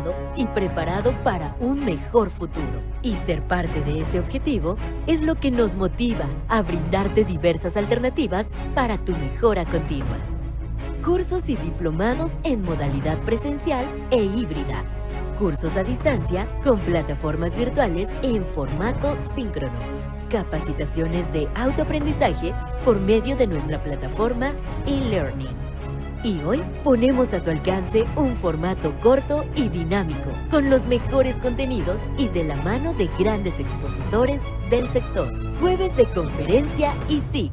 pasado y preparado para un mejor futuro. Y ser parte de ese objetivo es lo que nos motiva a brindarte diversas alternativas para tu mejora continua. Cursos y diplomados en modalidad presencial e híbrida. Cursos a distancia con plataformas virtuales en formato síncrono. Capacitaciones de autoaprendizaje por medio de nuestra plataforma eLearning. Y hoy ponemos a tu alcance un formato corto y dinámico, con los mejores contenidos y de la mano de grandes expositores del sector. Jueves de conferencia y SIC.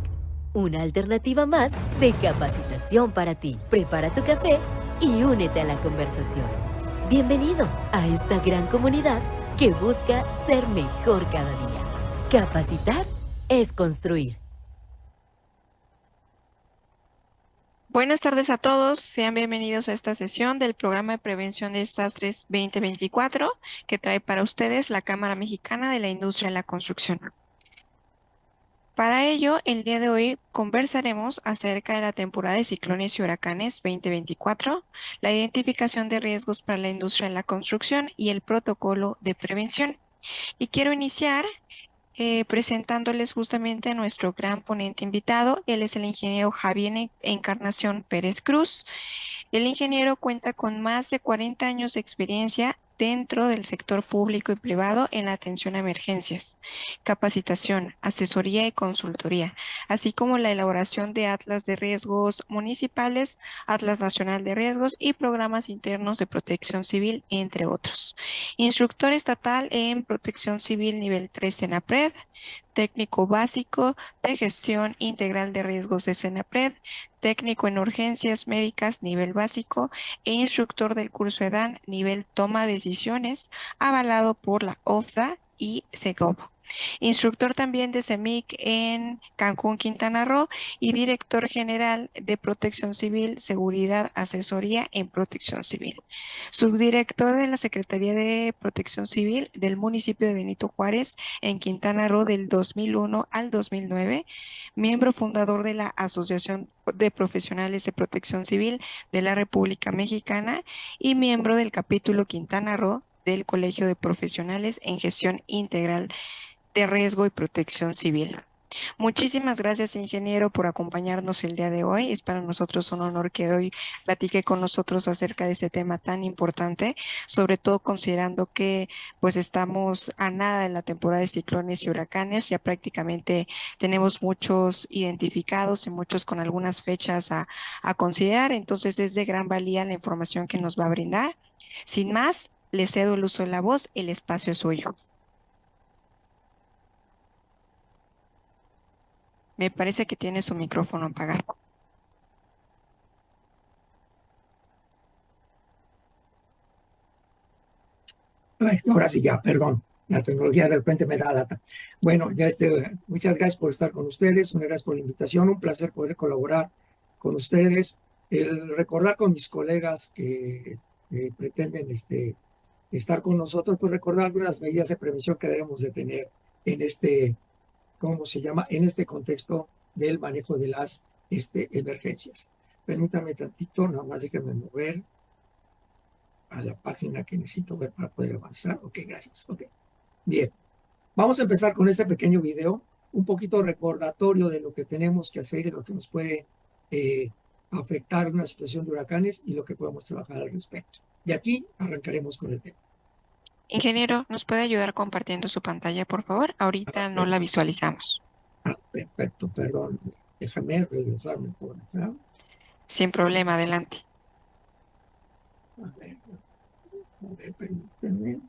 Una alternativa más de capacitación para ti. Prepara tu café y únete a la conversación. Bienvenido a esta gran comunidad que busca ser mejor cada día. Capacitar es construir. Buenas tardes a todos, sean bienvenidos a esta sesión del Programa de Prevención de Desastres 2024 que trae para ustedes la Cámara Mexicana de la Industria de la Construcción. Para ello, el día de hoy conversaremos acerca de la temporada de ciclones y huracanes 2024, la identificación de riesgos para la industria de la construcción y el protocolo de prevención. Y quiero iniciar presentándoles justamente a nuestro gran ponente invitado. Él es el ingeniero Javier Encarnación Pérez Cruz. El ingeniero cuenta con más de 40 años de experiencia dentro del sector público y privado en la atención a emergencias, capacitación, asesoría y consultoría, así como la elaboración de atlas de riesgos municipales, atlas nacional de riesgos y programas internos de protección civil, entre otros. Instructor estatal en protección civil nivel 3 CENAPRED, técnico básico de gestión integral de riesgos de CENAPRED, técnico en urgencias médicas nivel básico e instructor del curso EDAN nivel toma de decisiones, avalado por la OFDA y SEGOV. Instructor también de CEMIC en Cancún, Quintana Roo y director general de Protección Civil, Seguridad, Asesoría en Protección Civil. Subdirector de la Secretaría de Protección Civil del municipio de Benito Juárez en Quintana Roo del 2001 al 2009. Miembro fundador de la Asociación de Profesionales de Protección Civil de la República Mexicana y miembro del capítulo Quintana Roo del Colegio de Profesionales en Gestión Integral de Riesgo y Protección Civil. Muchísimas gracias, ingeniero, por acompañarnos el día de hoy. Es para nosotros un honor que hoy platique con nosotros acerca de este tema tan importante, sobre todo considerando que pues estamos a nada en la temporada de ciclones y huracanes. Ya prácticamente tenemos muchos identificados y muchos con algunas fechas a considerar. Entonces es de gran valía la información que nos va a brindar. Sin más, le cedo el uso de la voz. El espacio es suyo. Me parece que tiene su micrófono apagado. Ay, ahora sí ya, perdón. La tecnología de repente me da lata. Bueno, ya muchas gracias por estar con ustedes, muchas gracias por la invitación, un placer poder colaborar con ustedes. El recordar con mis colegas que pretenden estar con nosotros, pues recordar algunas medidas de prevención que debemos de tener en ¿cómo se llama? En este contexto del manejo de las emergencias. Permítanme tantito, nada más déjenme mover a la página que necesito ver para poder avanzar. Ok, gracias. Ok, bien. Vamos a empezar con este pequeño video, un poquito recordatorio de lo que tenemos que hacer y lo que nos puede afectar una situación de huracanes y lo que podemos trabajar al respecto. Y aquí arrancaremos con el tema. Ingeniero, ¿nos puede ayudar compartiendo su pantalla, por favor? Ahorita no la visualizamos. Perfecto, perdón. Déjame regresarme por acá. Sin problema, adelante. A ver, permítanme.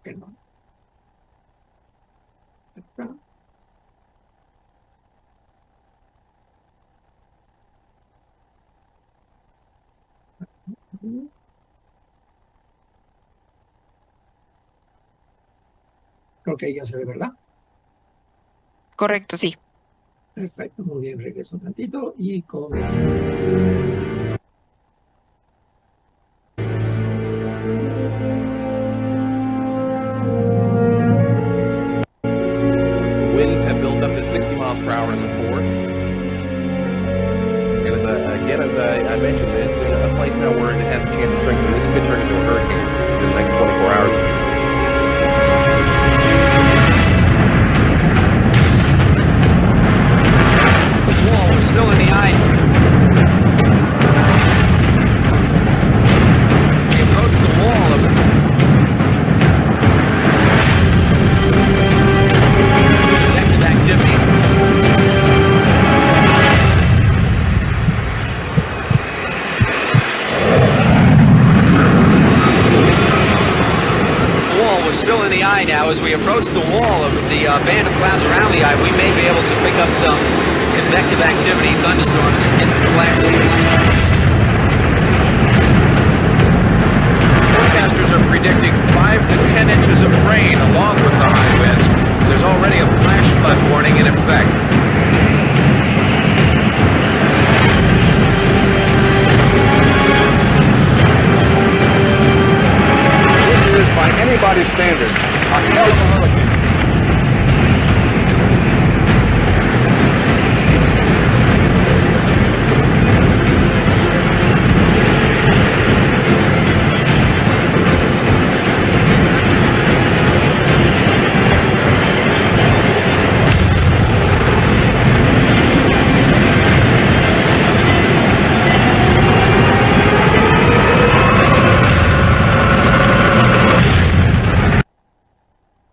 Perdón. Acá. Creo que ya se ve, ¿verdad? Correcto, sí. Perfecto, muy bien, regreso un tantito y comenzamos. Winds have built up to 60 miles per hour in the fourth. And as I mentioned, it's in a place now where it has a chance to strengthen this could turn into a hurricane in the next 24 hours. The wall was still in the eye. We approached the wall of detective activity. Still in the eye now. As we approach the wall of the band of clouds around the eye, we may be able to pick up some convective activity, thunderstorms, and some flashes. Forecasters are predicting 5 to 10 inches of rain along with the high winds. There's already a flash flood warning in effect. This is, by anybody's standards, a hell of a hurricane.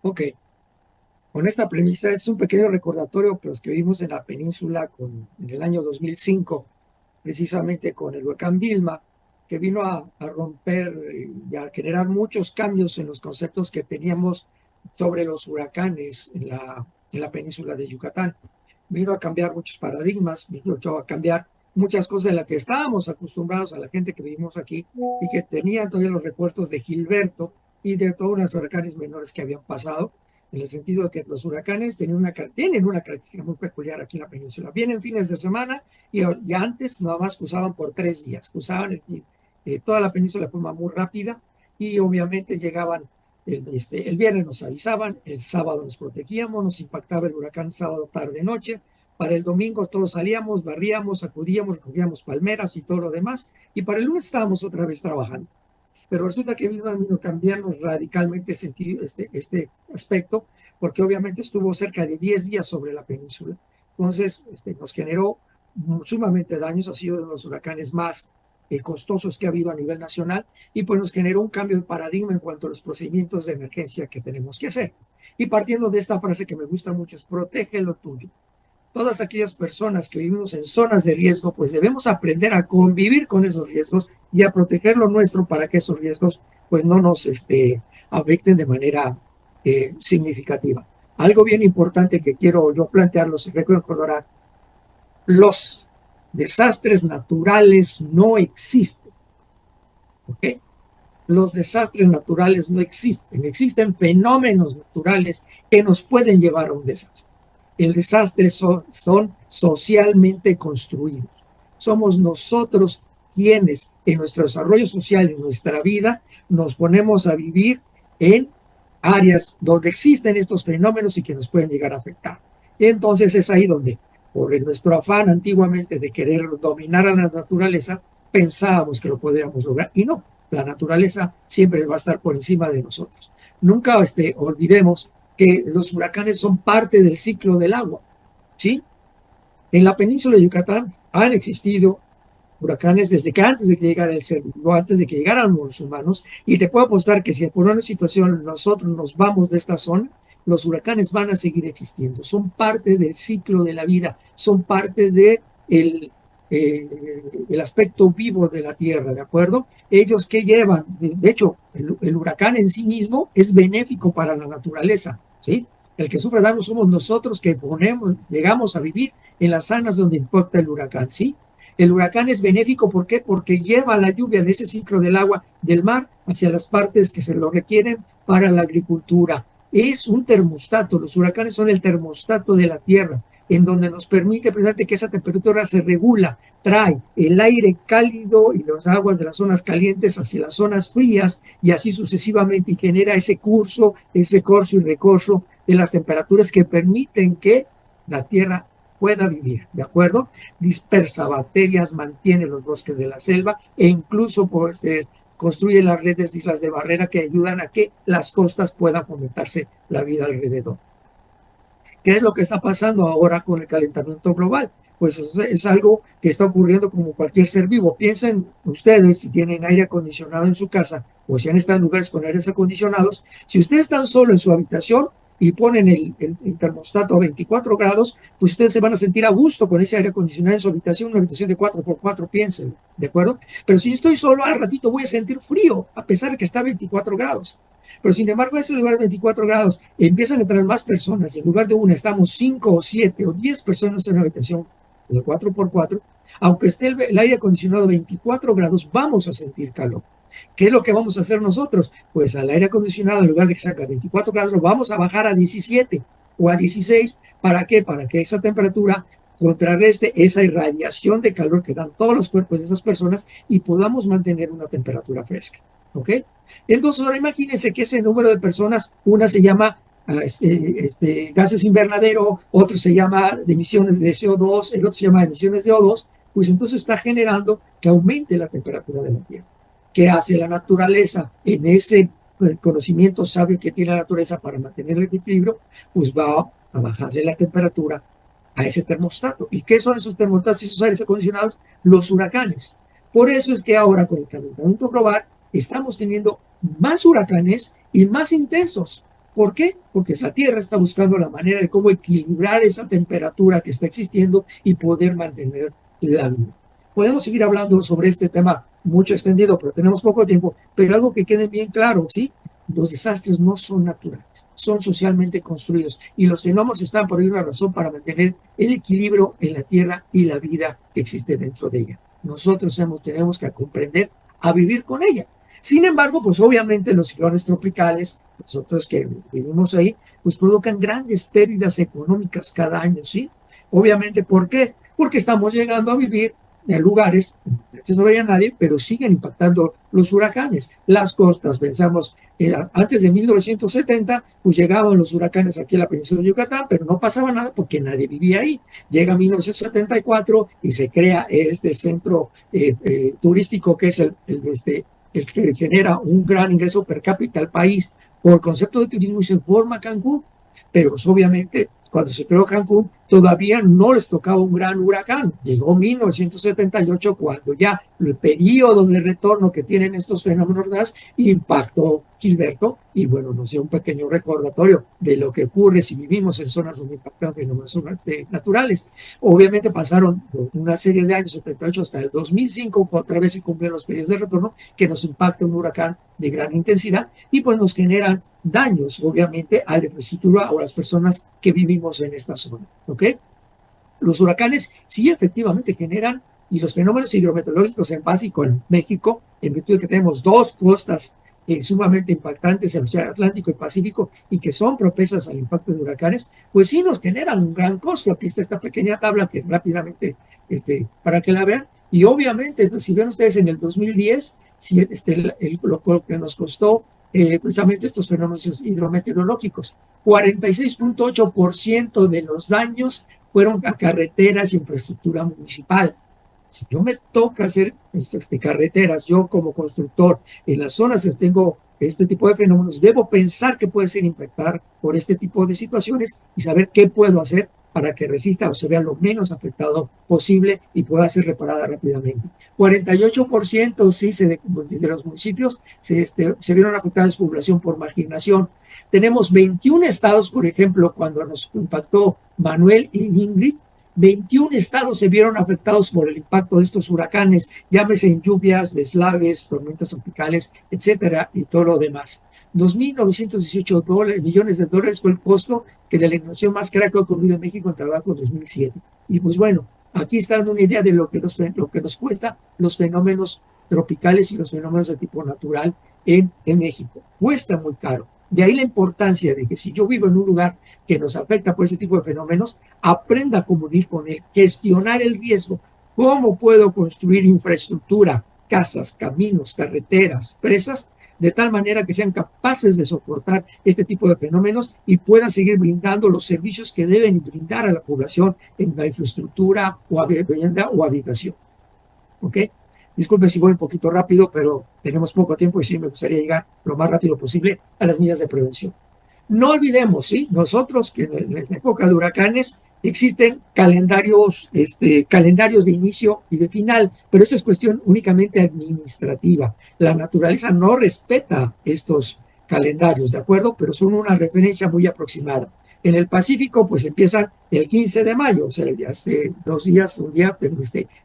Ok, con esta premisa es un pequeño recordatorio para los que vivimos en la península en el año 2005, precisamente con el huracán Vilma, que vino a romper y a generar muchos cambios en los conceptos que teníamos sobre los huracanes en la península de Yucatán. Vino a cambiar muchos paradigmas, vino a cambiar muchas cosas en las que estábamos acostumbrados a la gente que vivimos aquí y que tenían todavía los recuerdos de Gilberto y de todos los huracanes menores que habían pasado, en el sentido de que los huracanes tienen una característica muy peculiar aquí en la península. Vienen fines de semana y antes nada más cruzaban por 3 días, cruzaban toda la península de forma muy rápida y obviamente llegaban, el viernes nos avisaban, el sábado nos protegíamos, nos impactaba el huracán sábado, tarde, noche. Para el domingo todos salíamos, barríamos, acudíamos, recogíamos palmeras y todo lo demás, y para el lunes estábamos otra vez trabajando. Pero resulta que vino a cambiarnos radicalmente este aspecto, porque obviamente estuvo cerca de 10 días sobre la península. Entonces, nos generó sumamente daños, ha sido uno de los huracanes más costosos que ha habido a nivel nacional, y pues nos generó un cambio de paradigma en cuanto a los procedimientos de emergencia que tenemos que hacer. Y partiendo de esta frase que me gusta mucho, es protege lo tuyo. Todas aquellas personas que vivimos en zonas de riesgo, pues debemos aprender a convivir con esos riesgos y a proteger lo nuestro para que esos riesgos pues no nos afecten de manera significativa. Algo bien importante que quiero yo plantearlos y recordar: los desastres naturales no existen. ¿Ok? Los desastres naturales no existen. Existen fenómenos naturales que nos pueden llevar a un desastre. El desastre son socialmente construidos. Somos nosotros quienes en nuestro desarrollo social, en nuestra vida, nos ponemos a vivir en áreas donde existen estos fenómenos y que nos pueden llegar a afectar. Y entonces es ahí donde, por nuestro afán antiguamente de querer dominar a la naturaleza, pensábamos que lo podríamos lograr. Y no, la naturaleza siempre va a estar por encima de nosotros. Nunca olvidemos que los huracanes son parte del ciclo del agua, ¿sí? En la península de Yucatán han existido huracanes desde que antes de que llegara el ser vivo, antes de que llegaran los humanos, y te puedo apostar que si por una situación nosotros nos vamos de esta zona, los huracanes van a seguir existiendo. Son parte del ciclo de la vida, son parte de el aspecto vivo de la Tierra, ¿de acuerdo? Ellos que llevan, de hecho, el huracán en sí mismo es benéfico para la naturaleza, ¿sí? El que sufre daño somos nosotros que llegamos a vivir en las zonas donde impacta el huracán, ¿sí? El huracán es benéfico, ¿por qué? Porque lleva la lluvia de ese ciclo del agua del mar hacia las partes que se lo requieren para la agricultura. Es un termostato, los huracanes son el termostato de la Tierra, en donde nos permite precisamente que esa temperatura se regula, trae el aire cálido y las aguas de las zonas calientes hacia las zonas frías y así sucesivamente, y genera ese corso y recorso de las temperaturas que permiten que la Tierra pueda vivir, ¿de acuerdo? Dispersa bacterias, mantiene los bosques de la selva e incluso construyen las redes de islas de barrera que ayudan a que las costas puedan fomentarse la vida alrededor. ¿Qué es lo que está pasando ahora con el calentamiento global? Pues es algo que está ocurriendo como cualquier ser vivo. Piensen ustedes, si tienen aire acondicionado en su casa o si han estado en lugares con aires acondicionados, si ustedes están solo en su habitación y ponen el termostato a 24 grados, pues ustedes se van a sentir a gusto con ese aire acondicionado en su habitación, una habitación de 4x4, piensen, ¿de acuerdo? Pero si yo estoy solo, al ratito voy a sentir frío, a pesar de que está a 24 grados. Pero sin embargo, en ese lugar de 24 grados empiezan a entrar más personas y en lugar de una estamos 5 o 7 o 10 personas en una habitación de 4x4, aunque esté el aire acondicionado a 24 grados, vamos a sentir calor. ¿Qué es lo que vamos a hacer nosotros? Pues al aire acondicionado, en lugar de que salga a 24 grados, lo vamos a bajar a 17 o a 16. ¿Para qué? Para que esa temperatura contrarreste esa irradiación de calor que dan todos los cuerpos de esas personas y podamos mantener una temperatura fresca. ¿Ok? Entonces, ahora imagínense que ese número de personas, una se llama gases invernadero, otro se llama emisiones de CO2, el otro se llama emisiones de O2, pues entonces está generando que aumente la temperatura de la Tierra. ¿Qué hace la naturaleza en ese conocimiento sabio que tiene la naturaleza para mantener el equilibrio? Pues va a bajarle la temperatura a ese termostato. ¿Y qué son esos termostatos y esos aires acondicionados? Los huracanes. Por eso es que ahora con el calentamiento global estamos teniendo más huracanes y más intensos. ¿Por qué? Porque la Tierra está buscando la manera de cómo equilibrar esa temperatura que está existiendo y poder mantener la vida. Podemos seguir hablando sobre este tema mucho extendido, pero tenemos poco tiempo. Pero algo que quede bien claro, ¿sí? Los desastres no son naturales, son socialmente construidos. Y los fenómenos están por ahí una razón para mantener el equilibrio en la Tierra y la vida que existe dentro de ella. Nosotros tenemos que comprender a vivir con ella. Sin embargo, pues obviamente los ciclones tropicales, nosotros que vivimos ahí, pues provocan grandes pérdidas económicas cada año, ¿sí? Obviamente, ¿por qué? Porque estamos llegando a vivir en lugares, antes no veía nadie, pero siguen impactando los huracanes. Las costas, pensamos, antes de 1970, pues llegaban los huracanes aquí a la península de Yucatán, pero no pasaba nada porque nadie vivía ahí. Llega 1974 y se crea este centro turístico que es el que genera un gran ingreso per cápita al país por concepto de turismo y se forma Cancún. Pero pues, obviamente cuando se creó Cancún todavía no les tocaba un gran huracán. Llegó 1978 cuando ya el periodo de retorno que tienen estos fenómenos impactó Gilberto y bueno, nos dio un pequeño recordatorio de lo que ocurre si vivimos en zonas donde impactan fenómenos naturales. Obviamente pasaron una serie de años, 78 hasta el 2005, otra vez se cumplen los periodos de retorno que nos impacta un huracán de gran intensidad y pues nos generan daños, obviamente, a la infraestructura o a las personas que vivimos en esta zona. ¿Ok? Los huracanes sí efectivamente generan, y los fenómenos hidrometeorológicos en básico en México, en virtud de que tenemos dos costas sumamente impactantes, el Océano Atlántico y Pacífico, y que son propensas al impacto de huracanes, pues sí nos generan un gran costo. Aquí está esta pequeña tabla que rápidamente, para que la vean, y obviamente, pues, si ven ustedes en el 2010, lo que nos costó precisamente estos fenómenos hidrometeorológicos. 46.8% de los daños fueron a carreteras y infraestructura municipal. Si yo me toca hacer carreteras, yo como constructor, en las zonas que tengo este tipo de fenómenos, debo pensar que puede ser impactar por este tipo de situaciones y saber qué puedo hacer para que resista o se vea lo menos afectado posible y pueda ser reparada rápidamente. 48% sí de los municipios se vieron afectados su población por marginación. Tenemos 21 estados, por ejemplo, cuando nos impactó Manuel y Ingrid, 21 estados se vieron afectados por el impacto de estos huracanes, llámese en lluvias, deslaves, tormentas tropicales, etcétera, y todo lo demás. 2.918 millones de dólares fue el costo que de la inundación más cara que ha ocurrido en México en trabajo 2007. Y pues bueno, aquí está dando una idea de lo que nos cuesta los fenómenos tropicales y los fenómenos de tipo natural en México. Cuesta muy caro. De ahí la importancia de que si yo vivo en un lugar que nos afecta por ese tipo de fenómenos, aprenda a convivir con él, gestionar el riesgo. ¿Cómo puedo construir infraestructura, casas, caminos, carreteras, presas, de tal manera que sean capaces de soportar este tipo de fenómenos y puedan seguir brindando los servicios que deben brindar a la población en la infraestructura o vivienda o habitación? ¿Ok? Disculpe si voy un poquito rápido, pero tenemos poco tiempo y sí me gustaría llegar lo más rápido posible a las medidas de prevención. No olvidemos, ¿sí? Nosotros que en la época de huracanes existen calendarios de inicio y de final, pero eso es cuestión únicamente administrativa. La naturaleza no respeta estos calendarios, ¿de acuerdo? Pero son una referencia muy aproximada. En el Pacífico, pues empiezan el 15 de mayo, o sea, hace 2 días, un día,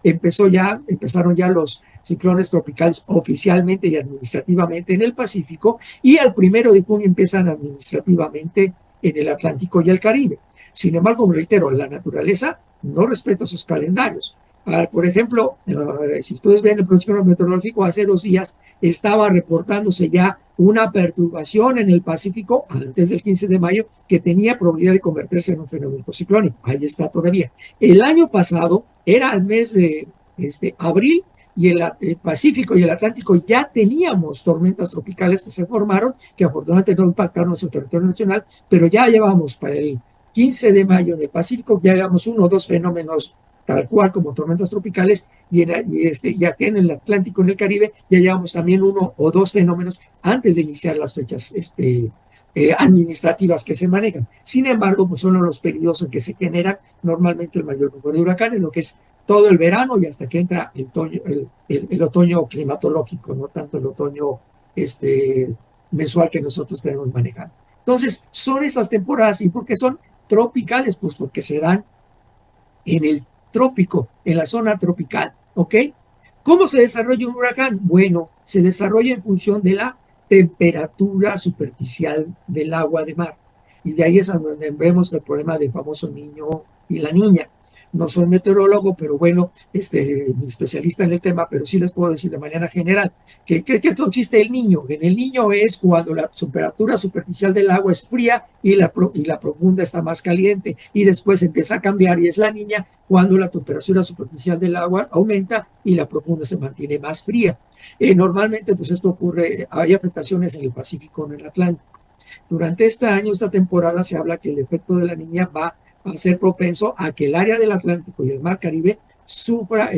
empezaron ya los ciclones tropicales oficialmente y administrativamente en el Pacífico, y al 1 de junio empiezan administrativamente en el Atlántico y el Caribe. Sin embargo, como reitero, la naturaleza no respeta esos calendarios. Por ejemplo, si ustedes ven el pronóstico meteorológico, hace 2 días estaba reportándose ya una perturbación en el Pacífico antes del 15 de mayo que tenía probabilidad de convertirse en un fenómeno ciclónico. Ahí está todavía. El año pasado era el mes de abril y el Pacífico y el Atlántico ya teníamos tormentas tropicales que se formaron, que afortunadamente no impactaron nuestro territorio nacional, pero ya llevamos para el 15 de mayo en el Pacífico, ya llevamos 1 o 2 fenómenos tal cual como tormentas tropicales, y aquí en el Atlántico, en el Caribe, ya llevamos también 1 o 2 fenómenos antes de iniciar las fechas administrativas que se manejan. Sin embargo, pues son los periodos en que se generan normalmente el mayor número de huracanes, lo que es todo el verano y hasta que entra el otoño climatológico, no tanto el otoño mensual que nosotros tenemos manejando. Entonces, son esas temporadas. ¿Y por qué son tropicales? Pues porque se dan en el trópico, en la zona tropical, ¿ok? ¿Cómo se desarrolla un huracán? Bueno, se desarrolla en función de la temperatura superficial del agua de mar. Y de ahí es donde vemos el problema del famoso niño y la niña. No soy meteorólogo, pero bueno, mi especialista en el tema, pero sí les puedo decir de manera general ¿qué consiste el niño? En el niño es cuando la temperatura superficial del agua es fría y la profunda está más caliente, y después empieza a cambiar, y es la niña cuando la temperatura superficial del agua aumenta y la profunda se mantiene más fría. Normalmente, pues esto ocurre, hay afectaciones en el Pacífico, en el Atlántico. Durante este año, esta temporada, se habla que el efecto de la niña va a ser propenso a que el área del Atlántico y el Mar Caribe sufra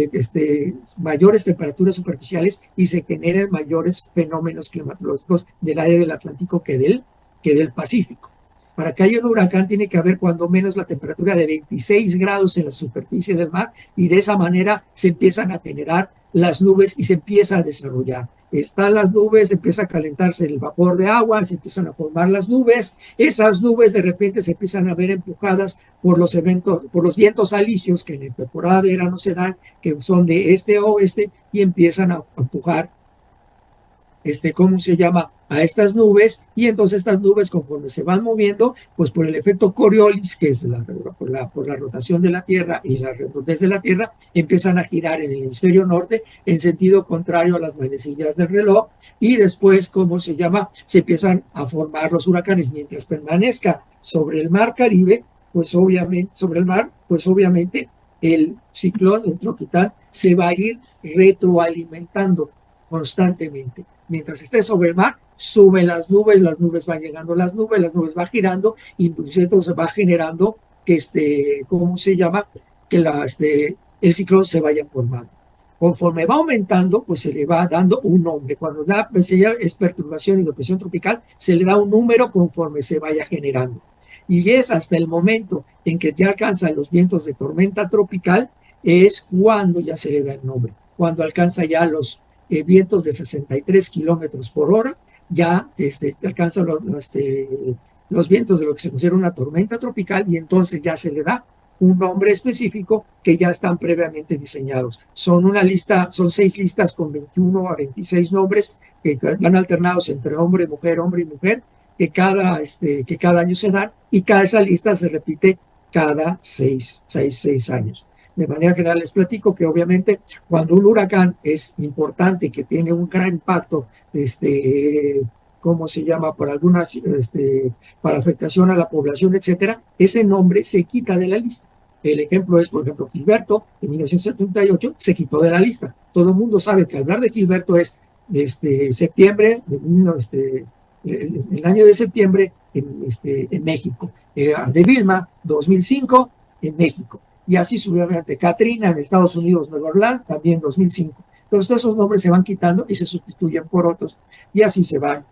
mayores temperaturas superficiales y se generen mayores fenómenos climatológicos del área del Atlántico que del Pacífico. Para que haya un huracán tiene que haber cuando menos la temperatura de 26 grados en la superficie del mar, y de esa manera se empiezan a generar las nubes y se empieza a desarrollar. Están las nubes, empieza a calentarse el vapor de agua, se empiezan a formar las nubes. Esas nubes de repente se empiezan a ver empujadas por los vientos alisios que en la temporada de verano se dan, que son de este a oeste, y empiezan a empujar a estas nubes, y entonces estas nubes, conforme se van moviendo, pues por el efecto Coriolis, que es por la rotación de la Tierra y la redondez de la Tierra, empiezan a girar en el hemisferio norte en sentido contrario a las manecillas del reloj, y después, se empiezan a formar los huracanes. Mientras permanezca sobre el mar Caribe, pues obviamente el ciclón tropical se va a ir retroalimentando constantemente. Mientras esté sobre el mar, suben las nubes van llegando las nubes van girando, y entonces se va generando que el ciclón se vaya formando. Conforme va aumentando, pues se le va dando un nombre. Cuando es perturbación y depresión tropical, se le da un número conforme se vaya generando. Y es hasta el momento en que ya alcanza los vientos de tormenta tropical, es cuando ya se le da el nombre. Cuando alcanza ya los vientos de 63 kilómetros por hora, ya alcanzan los vientos de lo que se considera una tormenta tropical, y entonces ya se le da un nombre específico que ya están previamente diseñados. Son 6 listas con 21 a 26 nombres que van alternados entre hombre y mujer, que cada año se dan, y esa lista se repite cada 6 años. De manera general les platico que obviamente cuando un huracán es importante, que tiene un gran impacto, para afectación a la población, etcétera, ese nombre se quita de la lista. El ejemplo es, por ejemplo, Gilberto, en 1978, se quitó de la lista. Todo el mundo sabe que hablar de Gilberto es septiembre, el año de septiembre en México. De Vilma, 2005, en México. Y así sucesivamente. Katrina en Estados Unidos, Nueva Orleans, también 2005. Entonces todos esos nombres se van quitando y se sustituyen por otros, y así se van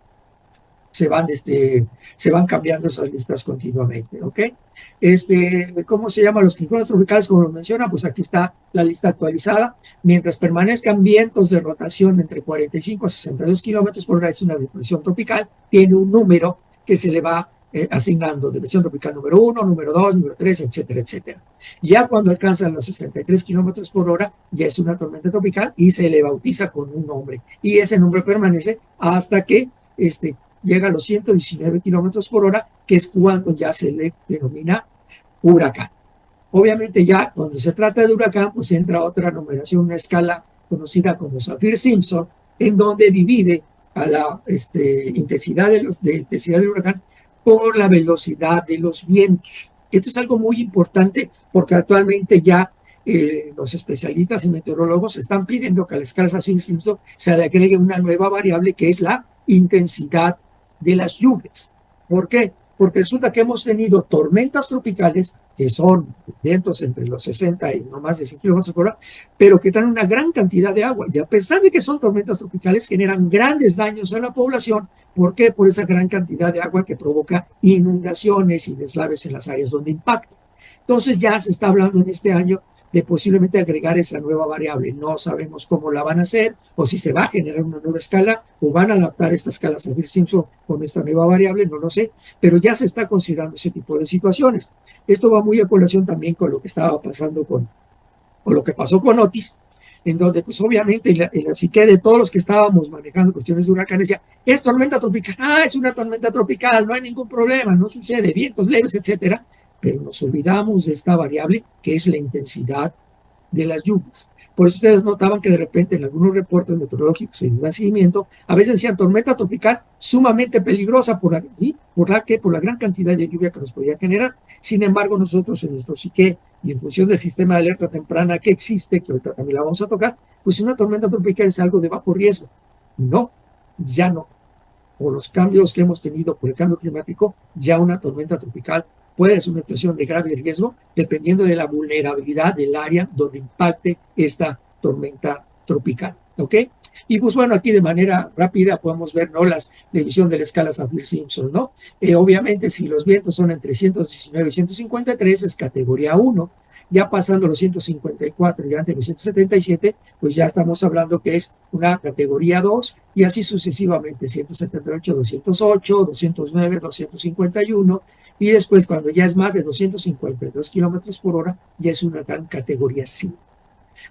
cambiando esas listas continuamente, ¿ok? ¿Cómo se llaman los ciclones tropicales? Como lo menciona, pues aquí está la lista actualizada. Mientras permanezcan vientos de rotación entre 45 a 62 kilómetros por hora, es una depresión tropical, tiene un número que se le va asignando, depresión tropical número 1, número 2, número 3, etcétera, etcétera. Ya cuando alcanzan los 63 kilómetros por hora, ya es una tormenta tropical y se le bautiza con un nombre. Y ese nombre permanece hasta que llega a los 119 kilómetros por hora, que es cuando ya se le denomina huracán. Obviamente ya cuando se trata de huracán, pues entra otra numeración, una escala conocida como Saffir-Simpson, en donde divide a la intensidad del huracán por la velocidad de los vientos. Esto es algo muy importante porque actualmente ya los especialistas y meteorólogos están pidiendo que a la escala Saffir-Simpson se le agregue una nueva variable que es la intensidad de las lluvias. ¿Por qué? Porque resulta que hemos tenido tormentas tropicales que son vientos entre los 60 y no más de 100 kilómetros por hora, pero que traen una gran cantidad de agua. Y a pesar de que son tormentas tropicales, generan grandes daños a la población. ¿Por qué? Por esa gran cantidad de agua que provoca inundaciones y deslaves en las áreas donde impacta. Entonces ya se está hablando en este año de posiblemente agregar esa nueva variable. No sabemos cómo la van a hacer o si se va a generar una nueva escala o van a adaptar esta escala Saffir-Simpson con esta nueva variable, no lo sé, pero ya se está considerando ese tipo de situaciones. Esto va muy a colación también con lo que estaba pasando o lo que pasó con Otis, en donde pues obviamente en la psique de todos los que estábamos manejando cuestiones de huracanes decía, es tormenta tropical, es una tormenta tropical, no hay ningún problema, no sucede, vientos leves, etcétera. Pero nos olvidamos de esta variable que es la intensidad de las lluvias. Por eso ustedes notaban que de repente en algunos reportes meteorológicos y de seguimiento, a veces decían tormenta tropical sumamente peligrosa por la gran cantidad de lluvia que nos podía generar. Sin embargo, nosotros en nuestro psique y en función del sistema de alerta temprana que existe, que ahorita también la vamos a tocar, pues una tormenta tropical es algo de bajo riesgo. No, ya no. Por los cambios que hemos tenido por el cambio climático, ya una tormenta tropical puede ser una situación de grave riesgo dependiendo de la vulnerabilidad del área donde impacte esta tormenta tropical, ¿ok? Y pues bueno, aquí de manera rápida podemos ver, ¿no?, la división de la escala Saffir-Simpson, ¿no? Obviamente si los vientos son entre 119 y 153 es categoría 1, ya pasando los 154 y antes los 177, pues ya estamos hablando que es una categoría 2 y así sucesivamente, 178, 208, 209, 251, y después cuando ya es más de 252 kilómetros por hora, ya es una gran categoría 5.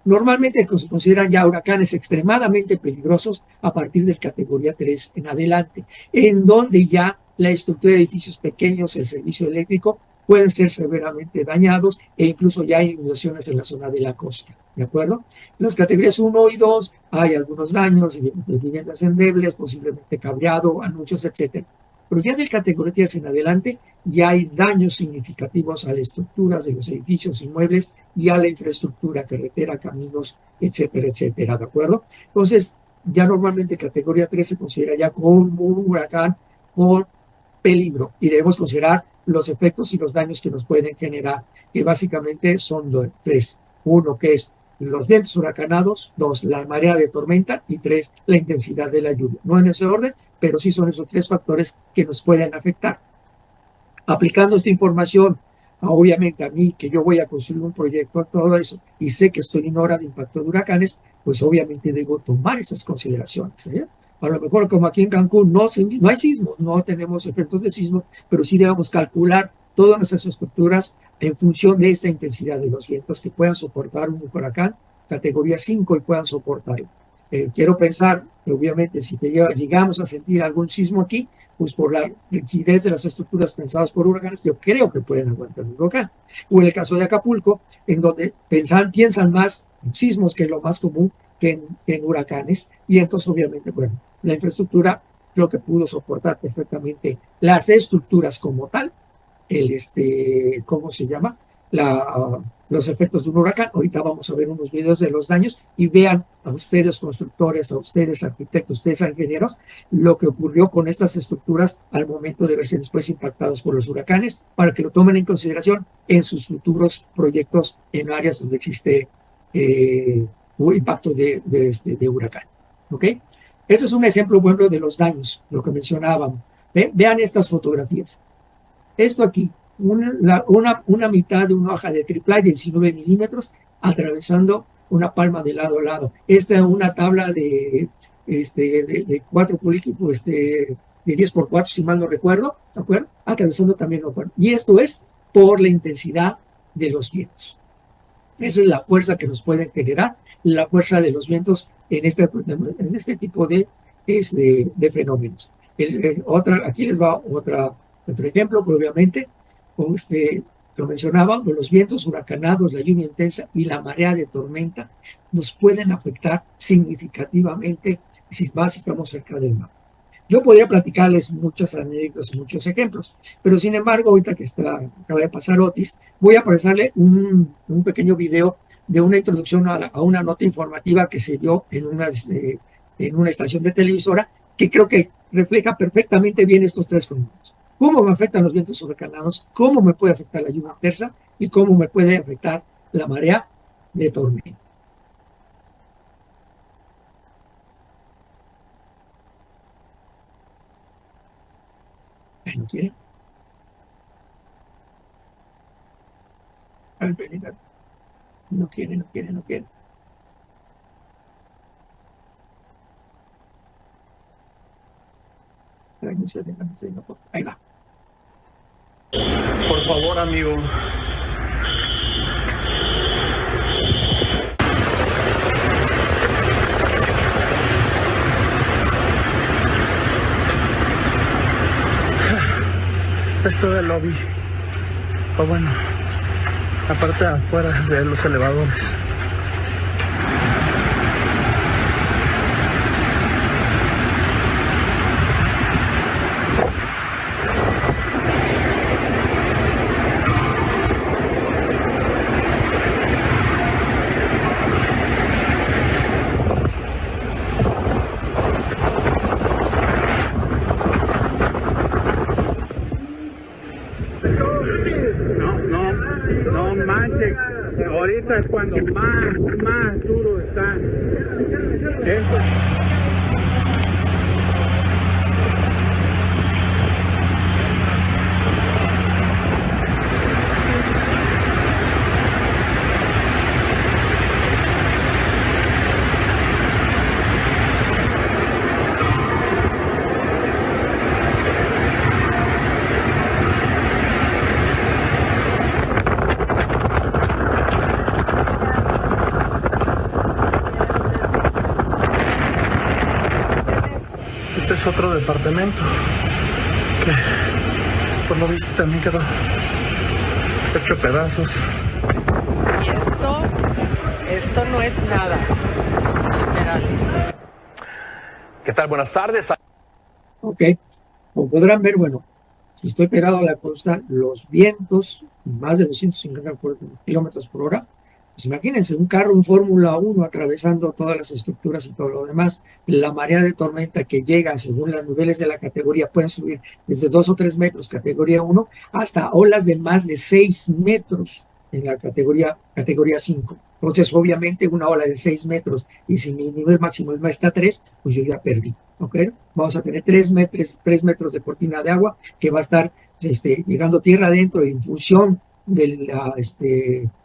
Normalmente se consideran ya huracanes extremadamente peligrosos a partir de categoría 3 en adelante, en donde ya la estructura de edificios pequeños, el servicio eléctrico, pueden ser severamente dañados e incluso ya hay inundaciones en la zona de la costa, ¿de acuerdo? En las categorías 1 y 2 hay algunos daños, viviendas endebles, posiblemente cableado, anuncios, etcétera. Pero ya del categoría 3 en adelante ya hay daños significativos a las estructuras de los edificios, inmuebles y a la infraestructura, carretera, caminos, etcétera, etcétera, ¿de acuerdo? Entonces, ya normalmente categoría 3 se considera ya como un huracán con peligro y debemos considerar los efectos y los daños que nos pueden generar, que básicamente son 3. 1, que es los vientos huracanados; 2, la marea de tormenta; y 3, la intensidad de la lluvia. No en ese orden, pero sí son esos 3 factores que nos pueden afectar. Aplicando esta información, obviamente a mí, que yo voy a construir un proyecto, todo eso, y sé que estoy en hora de impacto de huracanes, pues obviamente debo tomar esas consideraciones, ¿eh? A lo mejor como aquí en Cancún no hay sismos, no tenemos efectos de sismo, pero sí debemos calcular todas nuestras estructuras en función de esta intensidad de los vientos que puedan soportar un huracán categoría 5 y puedan soportarlo. Quiero pensar que obviamente si llegamos a sentir algún sismo aquí, pues por la rigidez de las estructuras pensadas por huracanes, yo creo que pueden aguantar un huracán. O en el caso de Acapulco, en donde piensan más en sismos, que es lo más común, que en huracanes, y entonces obviamente, bueno, la infraestructura creo que pudo soportar perfectamente las estructuras como tal, ¿cómo se llama? Los efectos de un huracán. Ahorita vamos a ver unos videos de los daños y vean a ustedes constructores, a ustedes arquitectos, ustedes ingenieros, lo que ocurrió con estas estructuras al momento de verse después impactadas por los huracanes, para que lo tomen en consideración en sus futuros proyectos en áreas donde existe o impacto de huracán. ¿Ok? Este es un ejemplo bueno de los daños, lo que mencionábamos. Vean estas fotografías. Esto aquí, una mitad de una hoja de triplay de 19 milímetros atravesando una palma de lado a lado. Esta es una tabla de 4 políticos, de 10 por 4, si mal no recuerdo, ¿de acuerdo? Atravesando también. Y esto es por la intensidad de los vientos. Esa es la fuerza que nos pueden generar, la fuerza de los vientos en este tipo de fenómenos. Aquí les va otro ejemplo, pero obviamente, con lo mencionaban, los vientos huracanados, la lluvia intensa y la marea de tormenta nos pueden afectar significativamente si estamos cerca del mar. Yo podría platicarles muchas anécdotas y muchos ejemplos, pero sin embargo, ahorita que acaba de pasar Otis, voy a pasarle un pequeño video de una introducción a una nota informativa que se dio en una estación de televisora que creo que refleja perfectamente bien estos tres fenómenos. Cómo me afectan los vientos huracanados, cómo me puede afectar la lluvia intensa y cómo me puede afectar la marea de tormenta. ¿No quieren? No quieren. Ahí va. Por favor, amigo. Esto del lobby. O bueno, la parte de afuera de los elevadores. No manches, ahorita es cuando más duro está. Eso. Este es otro departamento que por lo visto también quedó hecho pedazos. Y esto no es nada, literal. ¿Qué tal? Buenas tardes. Ok, como podrán ver, bueno, si estoy pegado a la costa, los vientos, más de 250 kilómetros por hora, pues imagínense, un carro, un Fórmula 1 atravesando todas las estructuras y todo lo demás, la marea de tormenta que llega según los niveles de la categoría pueden subir desde 2 o 3 metros, categoría 1, hasta olas de más de 6 metros en la categoría 5. Entonces, obviamente, una ola de 6 metros, y si mi nivel máximo está a 3, pues yo ya perdí, ¿ok? Vamos a tener 3 metros de cortina de agua que va a estar llegando tierra adentro en función de la,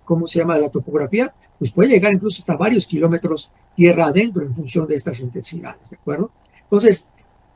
¿cómo se llama? La topografía, pues puede llegar incluso hasta varios kilómetros tierra adentro en función de estas intensidades, ¿de acuerdo? Entonces,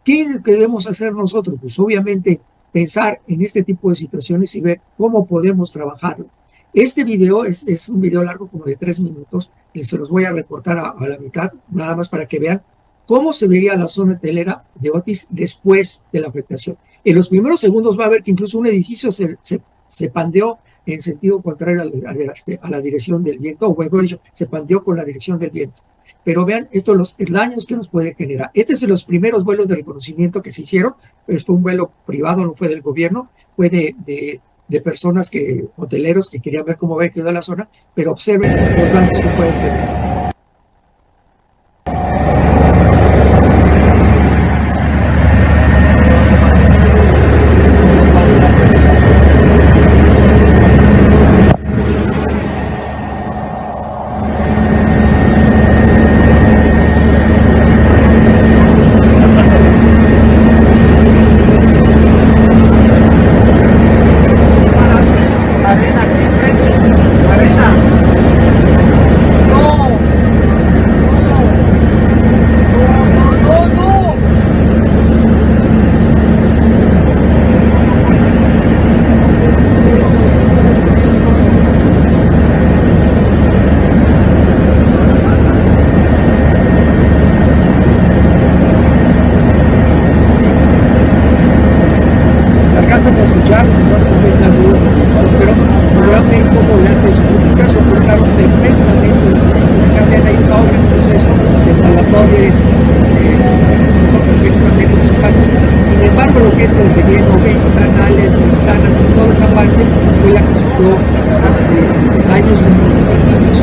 ¿qué debemos hacer nosotros? Pues obviamente pensar en este tipo de situaciones y ver cómo podemos trabajarlo. Este video es un video largo como de 3 minutos, y se los voy a recortar a la mitad, nada más para que vean cómo se veía la zona hotelera de Otis después de la afectación. En los primeros segundos va a ver que incluso un edificio se pandeó en sentido contrario a la dirección del viento, o mejor dicho, se pandeó con la dirección del viento. Pero vean los daños que nos puede generar. Este es de los primeros vuelos de reconocimiento que se hicieron. Fue un vuelo privado, no fue del gobierno, fue de personas hoteleros que querían ver cómo había quedado la zona, pero observen los daños que pueden tener. ese debiendo ventanales, ventanas y toda esa parte fue la que sufrió daños significativos.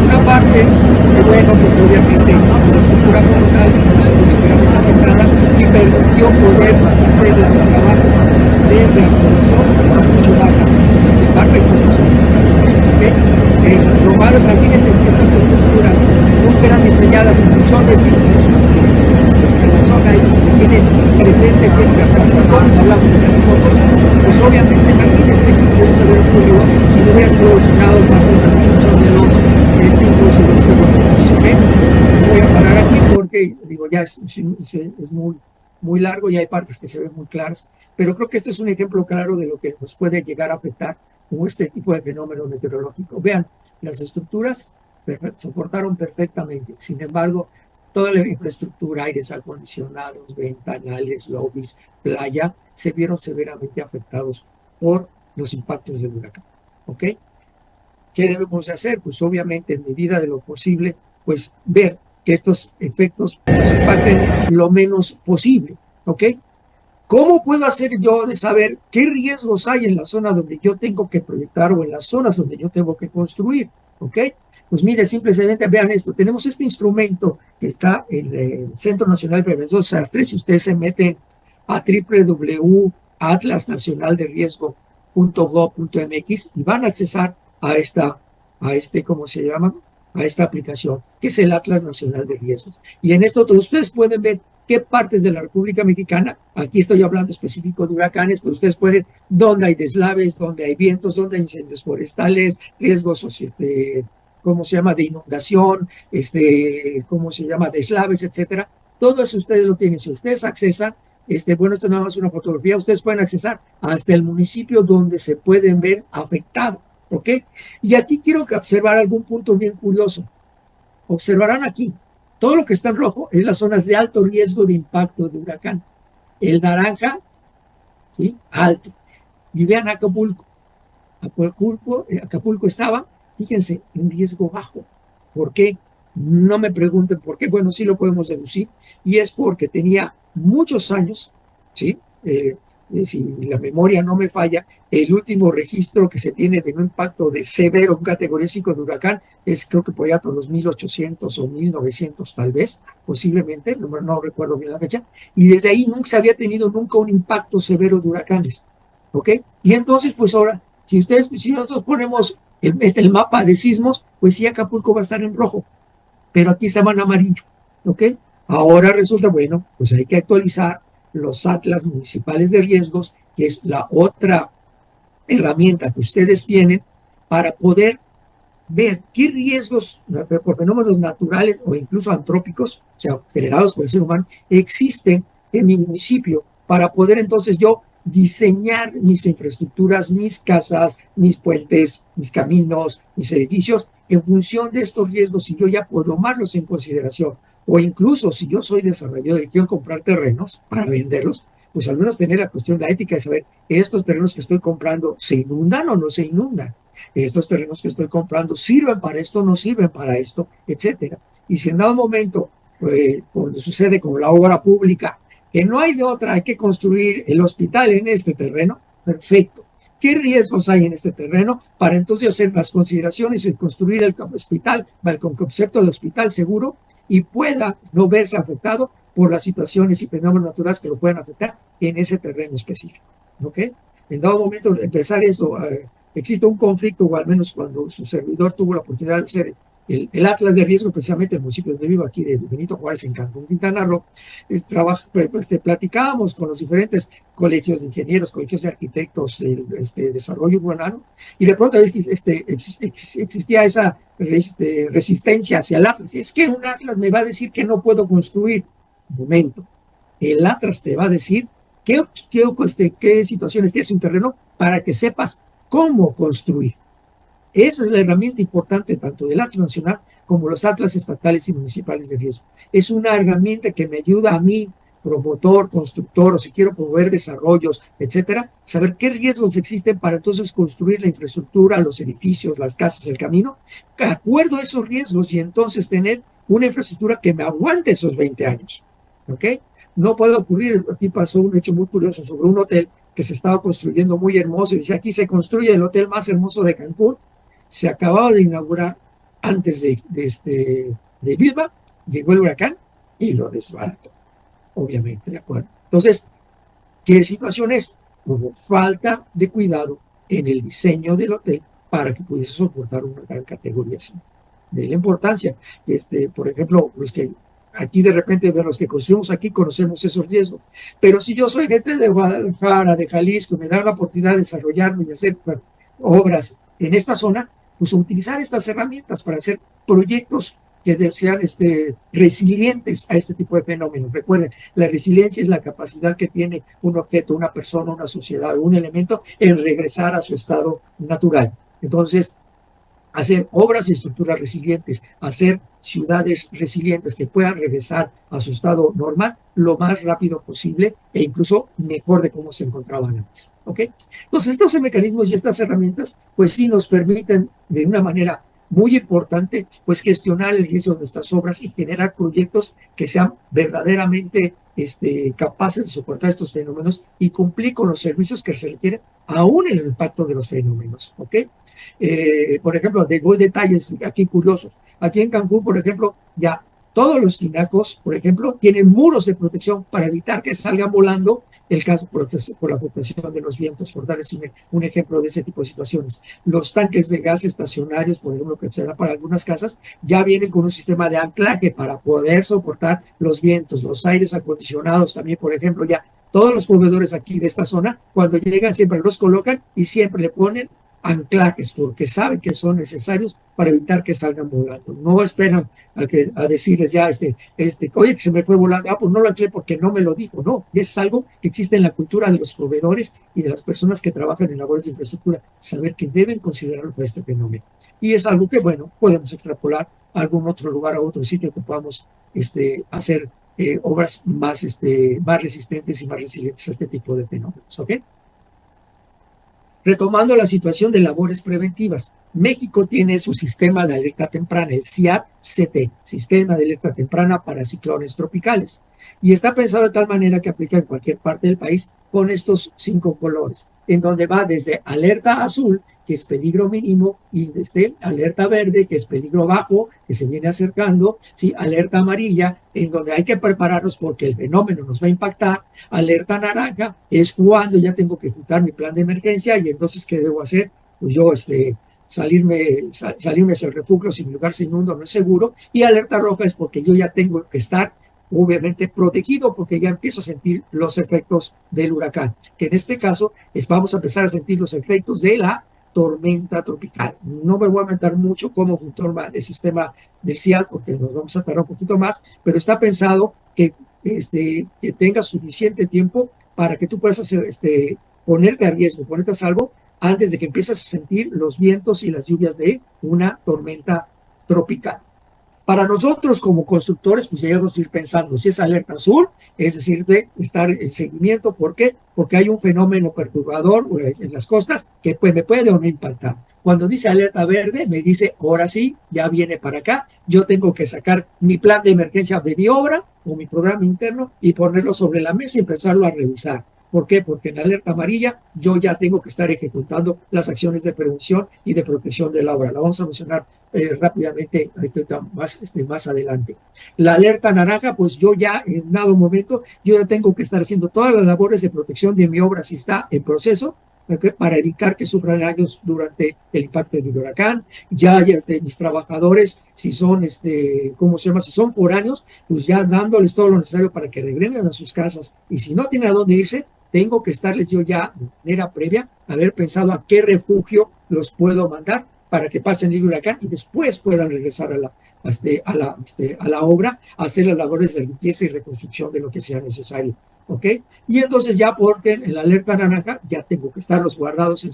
Una parte, que bueno, pues obviamente la estructura como tal no se considera afectada y permitió poder hacer las trabajos de reactivación más mucho baja. Sin embargo, hay cosas lo malo, imagínense si estas estructuras nunca eran diseñadas en función de sismos en la zona y se tienen presentes siempre cuando hablamos de terremotos, pues obviamente imagínense que puede haber ocurrido si no hubieran sido diseñados bajo la función de los sismos y los terremotos. Voy a parar aquí porque digo ya es muy largo y hay partes que se ven muy claras, pero creo que este es un ejemplo claro de lo que nos puede llegar a afectar como este tipo de fenómeno meteorológico. Vean, las estructuras soportaron perfectamente, sin embargo, toda la infraestructura, aires acondicionados, ventanales, lobbies, playa, se vieron severamente afectados por los impactos del huracán. ¿Ok? ¿Qué debemos de hacer? Pues obviamente, en medida de lo posible, pues ver que estos efectos nos impacten lo menos posible. ¿Ok? ¿Cómo puedo hacer yo de saber qué riesgos hay en la zona donde yo tengo que proyectar o en las zonas donde yo tengo que construir? ¿Ok? Pues mire, simplemente vean esto. Tenemos este instrumento que está en el Centro Nacional de Prevención de Desastres. Si ustedes se meten a www.atlasnacionalderriesgo.gov.mx y van a accesar a ¿cómo se llama? A esta aplicación, que es el Atlas Nacional de Riesgos. Y en esto ustedes pueden ver qué partes de la República Mexicana, aquí estoy hablando específico de huracanes, pero ustedes pueden, dónde hay deslaves, dónde hay vientos, dónde hay incendios forestales, riesgos, ¿cómo se llama?, de inundación, ¿cómo se llama?, deslaves, etcétera. Todo eso ustedes lo tienen. Si ustedes accesan, bueno, esto nada más una fotografía, ustedes pueden accesar hasta el municipio donde se pueden ver afectados, ¿ok? Y aquí quiero observar algún punto bien curioso. Observarán aquí, todo lo que está en rojo es las zonas de alto riesgo de impacto de huracán. El naranja, ¿sí?, alto. Y vean Acapulco. Acapulco estaba, fíjense, en riesgo bajo. ¿Por qué? No me pregunten por qué. Bueno, sí lo podemos deducir. Y es porque tenía muchos años, ¿sí? Si la memoria no me falla, el último registro que se tiene de un impacto de severo, un categoría 5 de huracán, es creo que por allá por los 1800 o 1900 tal vez, posiblemente, no recuerdo bien la fecha, y desde ahí nunca se había tenido nunca un impacto severo de huracanes, ¿ok? Y entonces, pues ahora, si nosotros ponemos el mapa de sismos, pues sí, Acapulco va a estar en rojo, pero aquí estaba en amarillo, ¿ok? Ahora resulta, bueno, pues hay que actualizar los atlas municipales de riesgos, que es la otra herramienta que ustedes tienen para poder ver qué riesgos por fenómenos naturales o incluso antrópicos, o sea, generados por el ser humano, existen en mi municipio, para poder entonces yo diseñar mis infraestructuras, mis casas, mis puentes, mis caminos, mis edificios, en función de estos riesgos, y yo ya puedo tomarlos en consideración. O incluso si yo soy desarrollador y quiero comprar terrenos para venderlos, pues al menos tener la cuestión de la ética de saber, estos terrenos que estoy comprando, ¿se inundan o no se inundan? Estos terrenos que estoy comprando, ¿sirven para esto o no sirven para esto? Etcétera. Y si en dado momento, cuando sucede con la obra pública, que no hay de otra, hay que construir el hospital en este terreno, perfecto. ¿Qué riesgos hay en este terreno? Para entonces hacer las consideraciones y construir el hospital, con concepto de hospital seguro, y pueda no verse afectado por las situaciones y fenómenos naturales que lo puedan afectar en ese terreno específico. ¿Ok? En dado momento, empezar esto, existe un conflicto, o al menos cuando su servidor tuvo la oportunidad de hacer el Atlas de Riesgo, precisamente en el municipio donde vivo, aquí de Benito Juárez, en Cancún, Quintana Roo, platicábamos con los diferentes colegios de ingenieros, colegios de arquitectos, desarrollo urbano, y de pronto existía esa resistencia hacia el Atlas. Es que un Atlas me va a decir que no puedo construir. Un momento, el Atlas te va a decir qué situaciones tiene un terreno para que sepas cómo construir. Esa es la herramienta importante tanto del Atlas Nacional como los atlas estatales y municipales de riesgo. Es una herramienta que me ayuda a mí, promotor, constructor, o si quiero promover desarrollos, etcétera, saber qué riesgos existen para entonces construir la infraestructura, los edificios, las casas, el camino, de acuerdo a esos riesgos, y entonces tener una infraestructura que me aguante esos 20 años. ¿Ok? no puede ocurrir. Aquí pasó un hecho muy curioso sobre un hotel que se estaba construyendo muy hermoso, y dice, aquí se construye el hotel más hermoso de Cancún, se acababa de inaugurar antes de Vilma, llegó el huracán y lo desbarató, obviamente, ¿de acuerdo? Entonces, ¿qué situación es? Hubo falta de cuidado en el diseño del hotel para que pudiese soportar una gran categoría así. De la importancia, por ejemplo, los que aquí de repente, de los que construimos aquí, conocemos esos riesgos. Pero si yo soy gente de Guadalajara, de Jalisco, me da la oportunidad de desarrollarme y hacer obras en esta zona, pues utilizar estas herramientas para hacer proyectos que sean resilientes a este tipo de fenómenos. Recuerden, la resiliencia es la capacidad que tiene un objeto, una persona, una sociedad, un elemento en regresar a su estado natural. Entonces, hacer obras y estructuras resilientes, hacer ciudades resilientes que puedan regresar a su estado normal lo más rápido posible e incluso mejor de cómo se encontraban antes. ¿Ok? Entonces, estos mecanismos y estas herramientas, pues sí nos permiten de una manera muy importante, pues gestionar el riesgo de nuestras obras y generar proyectos que sean verdaderamente capaces de soportar estos fenómenos y cumplir con los servicios que se requieren, aún en el impacto de los fenómenos. ¿Ok? Por ejemplo, doy detalles aquí curiosos. Aquí en Cancún, por ejemplo, ya todos los tinacos, por ejemplo, tienen muros de protección para evitar que salgan volando el caso por la afectación de los vientos, por darles un ejemplo de ese tipo de situaciones. Los tanques de gas estacionarios, por ejemplo, que se da para algunas casas, ya vienen con un sistema de anclaje para poder soportar los vientos. Los aires acondicionados también, por ejemplo, ya todos los proveedores aquí de esta zona, cuando llegan siempre los colocan y siempre le ponen anclajes porque saben que son necesarios para evitar que salgan volando. No esperan a decirles ya, oye, que se me fue volando, pues no lo anclé porque no me lo dijo. No, es algo que existe en la cultura de los proveedores y de las personas que trabajan en labores de infraestructura, saber que deben considerarlo para este fenómeno. Y es algo que, bueno, podemos extrapolar a algún otro lugar, a otro sitio que podamos hacer obras más resistentes y más resilientes a este tipo de fenómenos. ¿Ok? Retomando la situación de labores preventivas, México tiene su sistema de alerta temprana, el SIAP-CT, Sistema de Alerta Temprana para Ciclones Tropicales, y está pensado de tal manera que aplica en cualquier parte del país con estos 5 colores, en donde va desde alerta azul, que es peligro mínimo, y desde alerta verde, que es peligro bajo, que se viene acercando, ¿sí? Alerta amarilla, en donde hay que prepararnos porque el fenómeno nos va a impactar. Alerta naranja es cuando ya tengo que ejecutar mi plan de emergencia y entonces, ¿qué debo hacer? Pues yo salirme hacia el refugio si mi lugar se inunda no es seguro. Y alerta roja es porque yo ya tengo que estar obviamente protegido porque ya empiezo a sentir los efectos del huracán, que en este caso vamos a empezar a sentir los efectos de la tormenta tropical. No me voy a meter mucho cómo funciona el sistema del CIAT porque nos vamos a tardar un poquito más, pero está pensado que tengas suficiente tiempo para que tú puedas ponerte a riesgo, ponerte a salvo antes de que empieces a sentir los vientos y las lluvias de una tormenta tropical. Para nosotros como constructores, pues debemos ir pensando, si es alerta azul, es decir, de estar en seguimiento. ¿Por qué? Porque hay un fenómeno perturbador en las costas que me puede o no impactar. Cuando dice alerta verde, me dice, ahora sí, ya viene para acá, yo tengo que sacar mi plan de emergencia de mi obra o mi programa interno y ponerlo sobre la mesa y empezarlo a revisar. ¿Por qué? Porque en alerta amarilla yo ya tengo que estar ejecutando las acciones de prevención y de protección de la obra. La vamos a mencionar rápidamente más adelante. La alerta naranja, pues yo ya en dado momento, yo ya tengo que estar haciendo todas las labores de protección de mi obra si está en proceso, para evitar que sufran daños durante el impacto del huracán. Ya mis trabajadores, si son, si son foráneos, pues ya dándoles todo lo necesario para que regresen a sus casas. Y si no tienen a dónde irse, tengo que estarles yo ya de manera previa, haber pensado a qué refugio los puedo mandar para que pasen el huracán y después puedan regresar a la obra, a hacer las labores de limpieza y reconstrucción de lo que sea necesario. ¿Ok? Y entonces ya porque en la alerta naranja ya tengo que estarlos guardados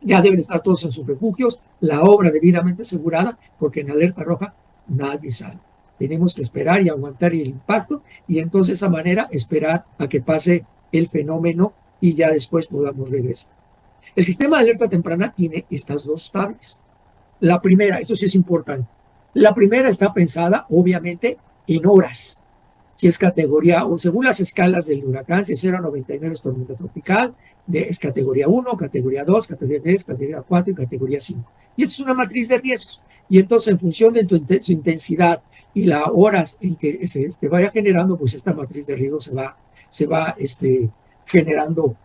ya deben estar todos en sus refugios, la obra debidamente asegurada, porque en alerta roja nadie sale. Tenemos que esperar y aguantar el impacto y entonces de esa manera esperar a que pase el fenómeno y ya después podamos regresar. El sistema de alerta temprana tiene estas 2 tablas. La primera, eso sí es importante, la primera está pensada obviamente en horas. si es categoría, o según las escalas del huracán, si es 0 a 99 es tormenta tropical, es categoría 1, categoría 2, categoría 3, categoría 4 y categoría 5. Y esta es una matriz de riesgos. Y entonces, en función de su intensidad y las horas en que se vaya generando, pues esta matriz de riesgo se va generando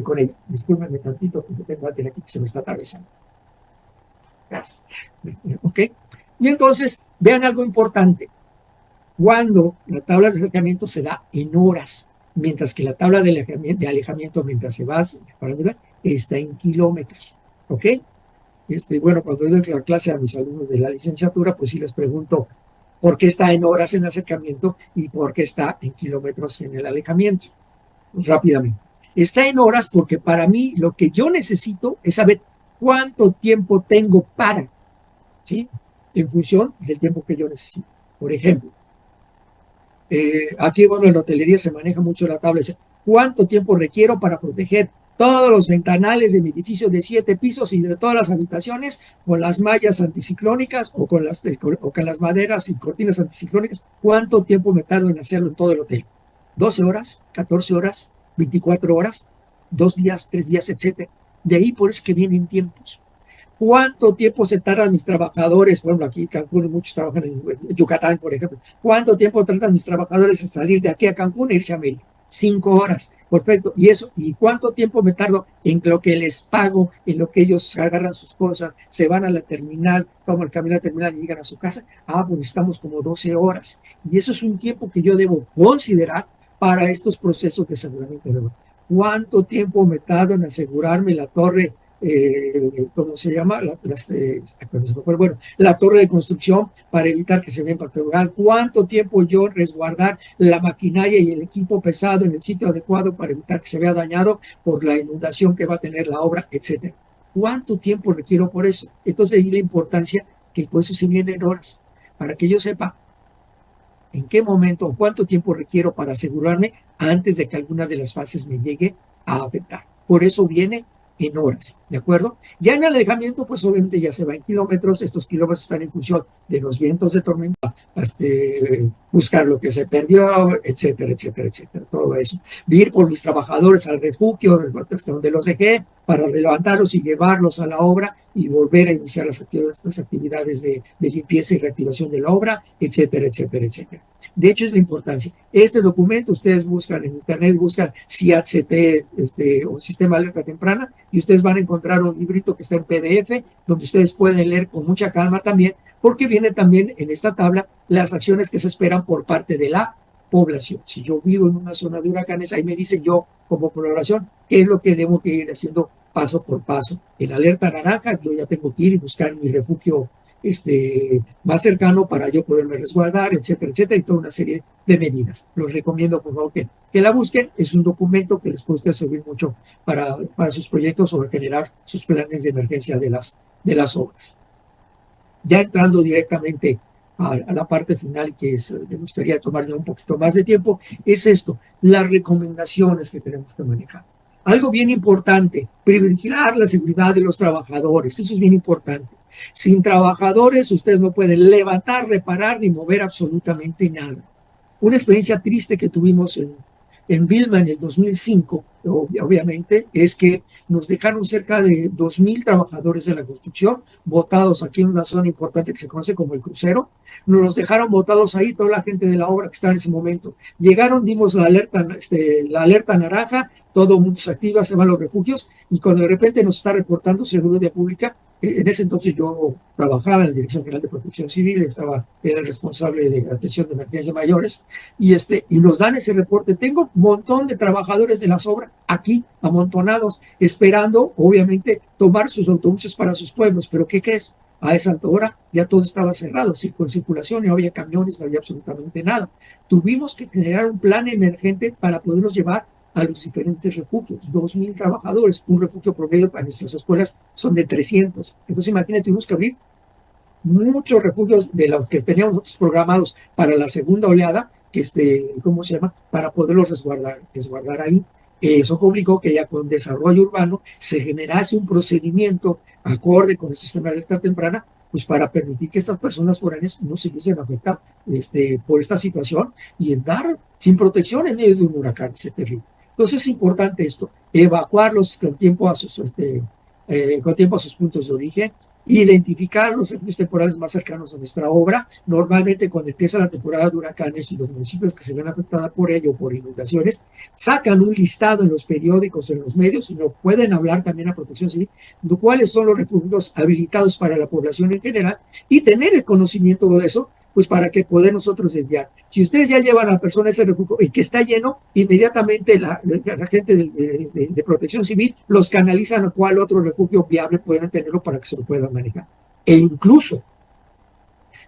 con ella. Discúlpenme tantito porque tengo alguien aquí que se me está atravesando. Gracias. ¿Ok? Y entonces, vean algo importante. Cuando la tabla de acercamiento se da en horas, mientras que la tabla de alejamiento mientras se va separando, está en kilómetros. ¿Ok? Bueno, cuando doy la clase a mis alumnos de la licenciatura, pues sí les pregunto por qué está en horas en acercamiento y por qué está en kilómetros en el alejamiento. Pues rápidamente. Está en horas porque para mí lo que yo necesito es saber cuánto tiempo tengo para, ¿sí? En función del tiempo que yo necesito. Por ejemplo, aquí, bueno, en la hotelería se maneja mucho la tabla. ¿Cuánto tiempo requiero para proteger todos los ventanales de mi edificio de 7 pisos y de todas las habitaciones con las mallas anticiclónicas o con las maderas y cortinas anticiclónicas? ¿Cuánto tiempo me tardo en hacerlo en todo el hotel? ¿12 horas? ¿14 horas? ¿24 horas? ¿2 días? ¿3 días? Etcétera. De ahí por eso que vienen tiempos. ¿Cuánto tiempo se tardan mis trabajadores? Por ejemplo, aquí en Cancún muchos trabajan en Yucatán, por ejemplo. ¿Cuánto tiempo tardan mis trabajadores en salir de aquí a Cancún e irse a América? 5 horas. Perfecto. ¿Y eso? ¿Y cuánto tiempo me tardo en lo que les pago, en lo que ellos agarran sus cosas, se van a la terminal, toman el camino a la terminal y llegan a su casa? Pues estamos como 12 horas. Y eso es un tiempo que yo debo considerar para estos procesos de aseguramiento de obra. ¿Cuánto tiempo me tardo en asegurarme la torre? ¿Cómo se llama? La torre de construcción para evitar que se vea impactada. ¿Cuánto tiempo yo resguardar la maquinaria y el equipo pesado en el sitio adecuado para evitar que se vea dañado por la inundación que va a tener la obra, etcétera? ¿Cuánto tiempo requiero por eso? Entonces, ahí la importancia que por eso se vienen horas, para que yo sepa en qué momento o cuánto tiempo requiero para asegurarme antes de que alguna de las fases me llegue a afectar. Por eso viene en horas, ¿de acuerdo? Ya en el alejamiento, pues obviamente ya se va en kilómetros. Estos kilómetros están en función de los vientos de tormenta, buscar lo que se perdió, etcétera, etcétera, etcétera, todo eso. Ir por mis trabajadores al refugio, hasta donde los dejé, para levantarlos y llevarlos a la obra y volver a iniciar las actividades de limpieza y reactivación de la obra, etcétera, etcétera, etcétera. De hecho, es la importancia. Este documento, ustedes buscan en internet, buscan CIAT-CT o Sistema de Alerta Temprana, y ustedes van a encontrar un librito que está en PDF, donde ustedes pueden leer con mucha calma también, porque viene también en esta tabla las acciones que se esperan por parte de la población. Si yo vivo en una zona de huracanes, ahí me dicen yo, como población, qué es lo que debo que ir haciendo paso por paso. En alerta naranja, yo ya tengo que ir y buscar mi refugio más cercano para yo poderme resguardar, etcétera, etcétera, y toda una serie de medidas. Los recomiendo, por favor, que la busquen. Es un documento que les puede servir mucho para sus proyectos o generar sus planes de emergencia de las obras. Ya entrando directamente a la parte final, que me gustaría tomarle un poquito más de tiempo, es esto, las recomendaciones que tenemos que manejar. Algo bien importante, privilegiar la seguridad de los trabajadores, eso es bien importante. Sin trabajadores, ustedes no pueden levantar, reparar ni mover absolutamente nada. Una experiencia triste que tuvimos en Vilma en el 2005, obviamente, es que nos dejaron cerca de 2,000 trabajadores de la construcción botados aquí en una zona importante que se conoce como el Crucero. Nos los dejaron botados ahí, toda la gente de la obra que estaba en ese momento. Llegaron, dimos la alerta naranja, todo el mundo se activa, se van a los refugios, y cuando de repente nos está reportando Seguridad Pública, en ese entonces yo trabajaba en la Dirección General de Protección Civil, era el responsable de atención de emergencias mayores, y nos dan ese reporte. Tengo un montón de trabajadores de las obras aquí amontonados, esperando, obviamente, tomar sus autobuses para sus pueblos, pero ¿qué crees? A esa hora ya todo estaba cerrado, con circulación, no había camiones, no había absolutamente nada. Tuvimos que generar un plan emergente para poderlos llevar a los diferentes refugios. 2,000 trabajadores, un refugio promedio para nuestras escuelas son de 300. Entonces imagínate, tuvimos que abrir muchos refugios de los que teníamos nosotros programados para la segunda oleada, ¿cómo se llama? Para poderlos resguardar ahí. Eso obligó que ya con desarrollo urbano se generase un procedimiento acorde con el sistema de alerta temprana pues para permitir que estas personas foráneas no se viesen afectar por esta situación y andar sin protección en medio de un huracán, ese terrible. Entonces es importante esto, evacuarlos con tiempo a sus puntos de origen, identificar los refugios temporales más cercanos a nuestra obra. Normalmente cuando empieza la temporada de huracanes y los municipios que se ven afectados por ello, por inundaciones, sacan un listado en los periódicos, en los medios, y no pueden hablar también a Protección Civil, de cuáles son los refugios habilitados para la población en general, y tener el conocimiento de eso, pues para que poder nosotros desviar. Si ustedes ya llevan a la persona a ese refugio y que está lleno, inmediatamente la gente de Protección Civil los canalizan a cuál otro refugio viable pueden tenerlo para que se lo puedan manejar. E incluso,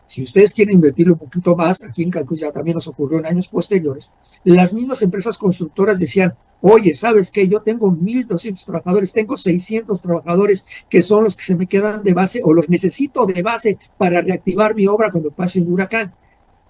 si ustedes quieren invertirlo un poquito más, aquí en Cancún ya también nos ocurrió en años posteriores, las mismas empresas constructoras decían, oye, ¿sabes qué? Yo tengo 1,200 trabajadores, tengo 600 trabajadores que son los que se me quedan de base o los necesito de base para reactivar mi obra cuando pase un huracán.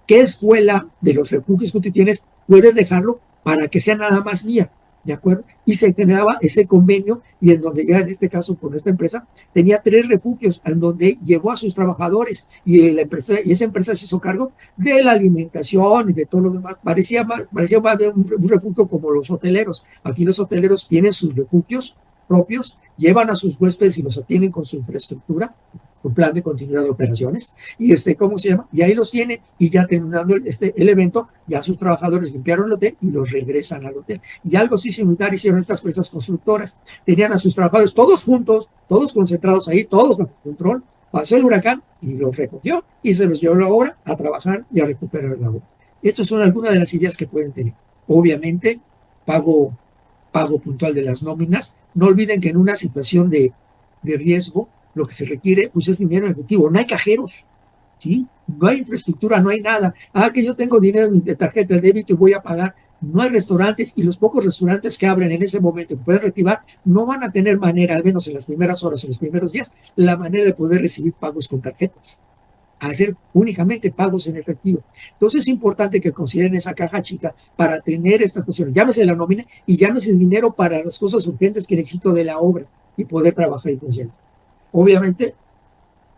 ¿Qué escuela de los refugios que tú tienes puedes dejarlo para que sea nada más mía? ¿De acuerdo? Y se generaba ese convenio, y en donde ya en este caso con esta empresa tenía 3 refugios en donde llevó a sus trabajadores, y esa empresa se hizo cargo de la alimentación y de todo lo demás. Parecía más un refugio como los hoteleros. Aquí los hoteleros tienen sus refugios propios, llevan a sus huéspedes y los atienden con su infraestructura, un plan de continuidad de operaciones, y ¿cómo se llama? Y ahí los tiene, y ya terminando el evento, ya sus trabajadores limpiaron el hotel y los regresan al hotel. Y algo así similar hicieron estas empresas constructoras. Tenían a sus trabajadores todos juntos, todos concentrados ahí, todos bajo control. Pasó el huracán y los recogió y se los llevó a la obra a trabajar y a recuperar la obra. Estas son algunas de las ideas que pueden tener. Obviamente, pago puntual de las nóminas. No olviden que en una situación de riesgo, lo que se requiere pues es dinero en efectivo. No hay cajeros, ¿sí? No hay infraestructura, no hay nada. Que yo tengo dinero de tarjeta de débito y voy a pagar. No hay restaurantes, y los pocos restaurantes que abren en ese momento y pueden reactivar no van a tener manera, al menos en las primeras horas o en los primeros días, la manera de poder recibir pagos con tarjetas. Hacer únicamente pagos en efectivo. Entonces es importante que consideren esa caja chica para tener estas cuestiones. Llámese la nómina y llámese el dinero para las cosas urgentes que necesito de la obra y poder trabajar inconsciente. Obviamente,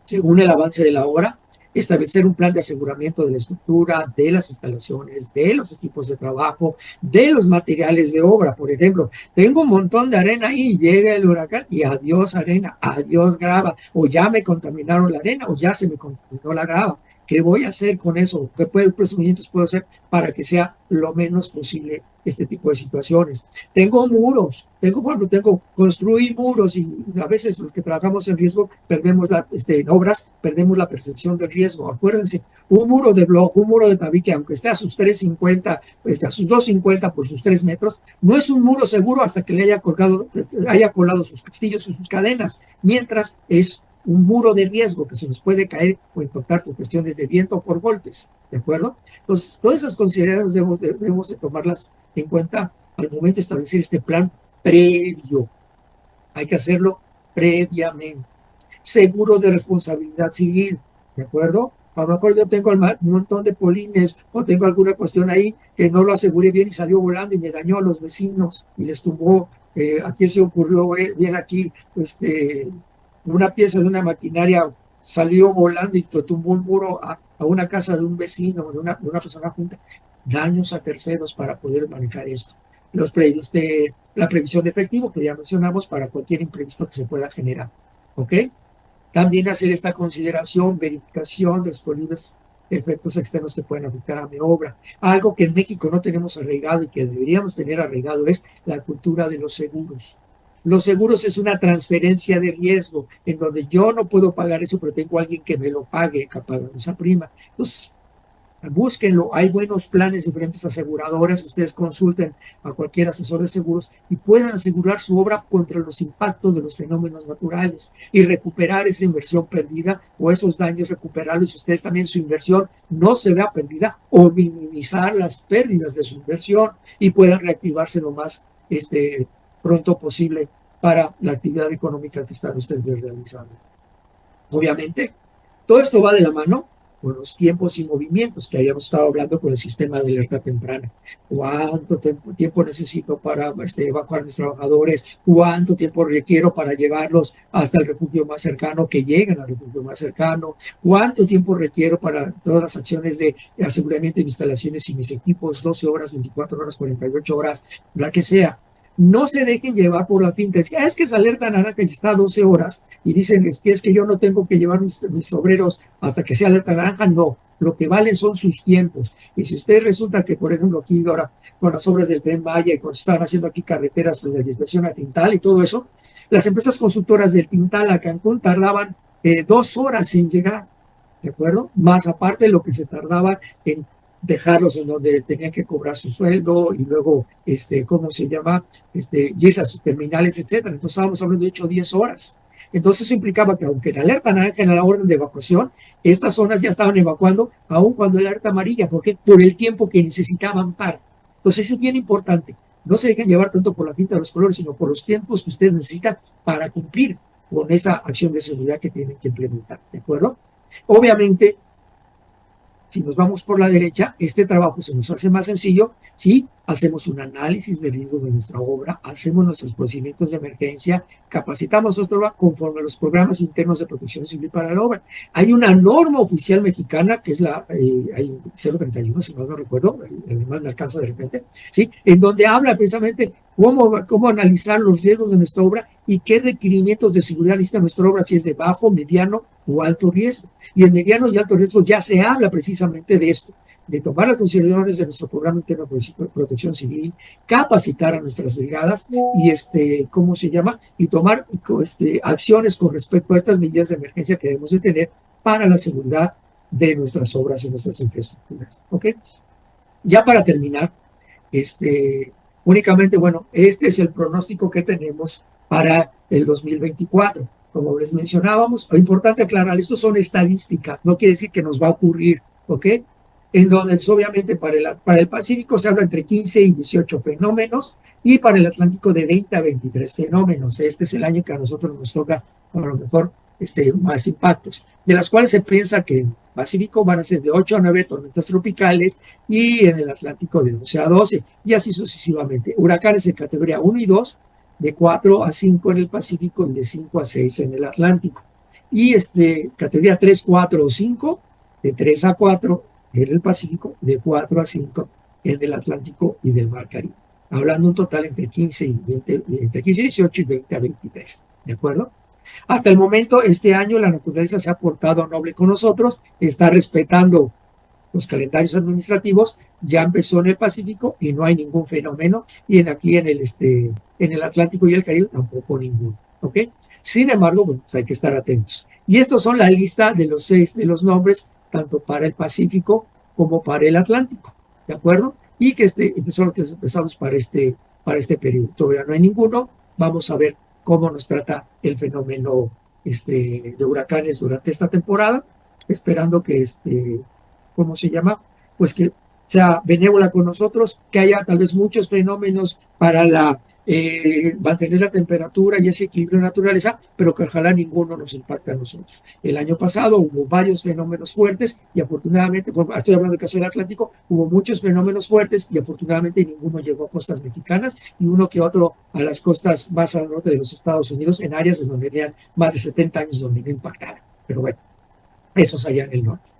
según el avance de la obra, establecer un plan de aseguramiento de la estructura, de las instalaciones, de los equipos de trabajo, de los materiales de obra. Por ejemplo, tengo un montón de arena ahí, llega el huracán y adiós arena, adiós grava, o ya me contaminaron la arena o ya se me contaminó la grava. ¿Qué voy a hacer con eso? ¿Qué procedimientos puedo hacer para que sea lo menos posible este tipo de situaciones? Tengo muros, construir muros, y a veces los que trabajamos en riesgo perdemos en obras, perdemos la percepción del riesgo. Acuérdense, un muro de bloc, un muro de tabique, aunque esté a sus 350, a sus 250 por sus 3 metros, no es un muro seguro hasta que le haya colado sus castillos y sus cadenas, mientras es un muro de riesgo que se nos puede caer o impactar por cuestiones de viento o por golpes, ¿de acuerdo? Entonces, todas esas consideraciones debemos de tomarlas en cuenta al momento de establecer este plan previo. Hay que hacerlo previamente. Seguros de responsabilidad civil, ¿de acuerdo? A lo mejor yo tengo un montón de polines o tengo alguna cuestión ahí que no lo aseguré bien y salió volando y me dañó a los vecinos y les tumbó. Aquí se ocurrió bien aquí, una pieza de una maquinaria salió volando y tumbó un muro a una casa de un vecino, de una persona junta. Daños a terceros para poder manejar esto. La previsión de efectivo que ya mencionamos para cualquier imprevisto que se pueda generar. ¿Ok? También hacer esta consideración, verificación de los posibles efectos externos que pueden afectar a mi obra. Algo que en México no tenemos arraigado y que deberíamos tener arraigado es la cultura de los seguros. Los seguros es una transferencia de riesgo en donde yo no puedo pagar eso, pero tengo a alguien que me lo pague, que paga esa prima. Entonces, búsquenlo. Hay buenos planes, diferentes aseguradoras. Ustedes consulten a cualquier asesor de seguros y puedan asegurar su obra contra los impactos de los fenómenos naturales y recuperar esa inversión perdida o esos daños, recuperarlos. Y ustedes también su inversión no se vea perdida o minimizar las pérdidas de su inversión y puedan reactivarse lo más pronto posible para la actividad económica que están ustedes realizando. Obviamente, todo esto va de la mano con los tiempos y movimientos que habíamos estado hablando con el sistema de alerta temprana. ¿Cuánto tiempo necesito para evacuar a mis trabajadores? ¿Cuánto tiempo requiero para llevarlos hasta el refugio más cercano, que lleguen al refugio más cercano? ¿Cuánto tiempo requiero para todas las acciones de aseguramiento de instalaciones y mis equipos? 12 horas, 24 horas, 48 horas, la que sea. No se dejen llevar por la finta. Es que es alerta naranja y está 12 horas y dicen es que yo no tengo que llevar mis obreros hasta que sea alerta naranja. No, lo que valen son sus tiempos. Y si usted resulta que, por ejemplo, aquí ahora con las obras del Tren Maya y cuando están haciendo aquí carreteras de dispersión a Tintal y todo eso, las empresas constructoras del Tintal a Cancún tardaban 2 horas en llegar, ¿de acuerdo? Más aparte de lo que se tardaba en dejarlos en donde tenían que cobrar su sueldo y luego, ¿cómo se llama? Y a sus terminales, etcétera. Entonces estábamos hablando de 8 o 10 horas. Entonces eso implicaba que aunque la alerta naranja en la orden de evacuación, estas zonas ya estaban evacuando, aun cuando la alerta amarilla, porque por el tiempo que necesitaban para. Entonces eso es bien importante. No se dejen llevar tanto por la pinta de los colores, sino por los tiempos que ustedes necesitan para cumplir con esa acción de seguridad que tienen que implementar, ¿de acuerdo? Obviamente, si nos vamos por la derecha, este trabajo se nos hace más sencillo si hacemos un análisis de riesgo de nuestra obra, hacemos nuestros procedimientos de emergencia, capacitamos nuestra obra conforme a los programas internos de protección civil para la obra. Hay una norma oficial mexicana, que es la 031, si mal no recuerdo, además me alcanza de repente, ¿sí? En donde habla precisamente cómo analizar los riesgos de nuestra obra y qué requerimientos de seguridad necesita nuestra obra, si es de bajo, mediano o alto riesgo. Y en mediano y alto riesgo ya se habla precisamente de esto, de tomar las consideraciones de nuestro programa interno de protección civil, capacitar a nuestras brigadas y ¿cómo se llama? Y tomar acciones con respecto a estas medidas de emergencia que debemos de tener para la seguridad de nuestras obras y nuestras infraestructuras. ¿Ok? Ya para terminar, únicamente, bueno, este es el pronóstico que tenemos para el 2024. Como les mencionábamos, lo importante aclarar, esto son estadísticas, no quiere decir que nos va a ocurrir, ¿ok? En donde pues, obviamente para el Pacífico se habla entre 15 y 18 fenómenos y para el Atlántico de 20 a 23 fenómenos. Este es el año que a nosotros nos toca a lo mejor más impactos, de las cuales se piensa que en Pacífico van a ser de 8 a 9 tormentas tropicales y en el Atlántico de 11 a 12 y así sucesivamente. Huracanes en categoría 1 y 2, de 4 a 5 en el Pacífico y de 5 a 6 en el Atlántico. Y categoría 3, 4 o 5, de 3 a 4 en el Pacífico, de 4 a 5 en el Atlántico y del Mar Caribe. Hablando un total entre 15 y 18 y 20 a 23. ¿De acuerdo? Hasta el momento, este año, la naturaleza se ha portado noble con nosotros, está respetando los calendarios administrativos, ya empezó en el Pacífico y no hay ningún fenómeno, y aquí en el Atlántico y el Caribe tampoco ninguno. ¿Ok? Sin embargo, bueno, pues hay que estar atentos. Y estos son la lista de los 6 de los nombres, tanto para el Pacífico como para el Atlántico, ¿de acuerdo? Y que son los que empezamos para este periodo. Todavía no hay ninguno. Vamos a ver cómo nos trata el fenómeno de huracanes durante esta temporada, esperando que ¿cómo se llama? Pues que sea benévola con nosotros, que haya tal vez muchos fenómenos para mantener la temperatura y ese equilibrio de naturaleza, pero que ojalá ninguno nos impacte a nosotros. El año pasado hubo varios fenómenos fuertes y afortunadamente, estoy hablando del caso del Atlántico, hubo muchos fenómenos fuertes y afortunadamente ninguno llegó a costas mexicanas y uno que otro a las costas más al norte de los Estados Unidos, en áreas en donde tenían más de 70 años donde no impactaron. Pero bueno, esos allá en el norte.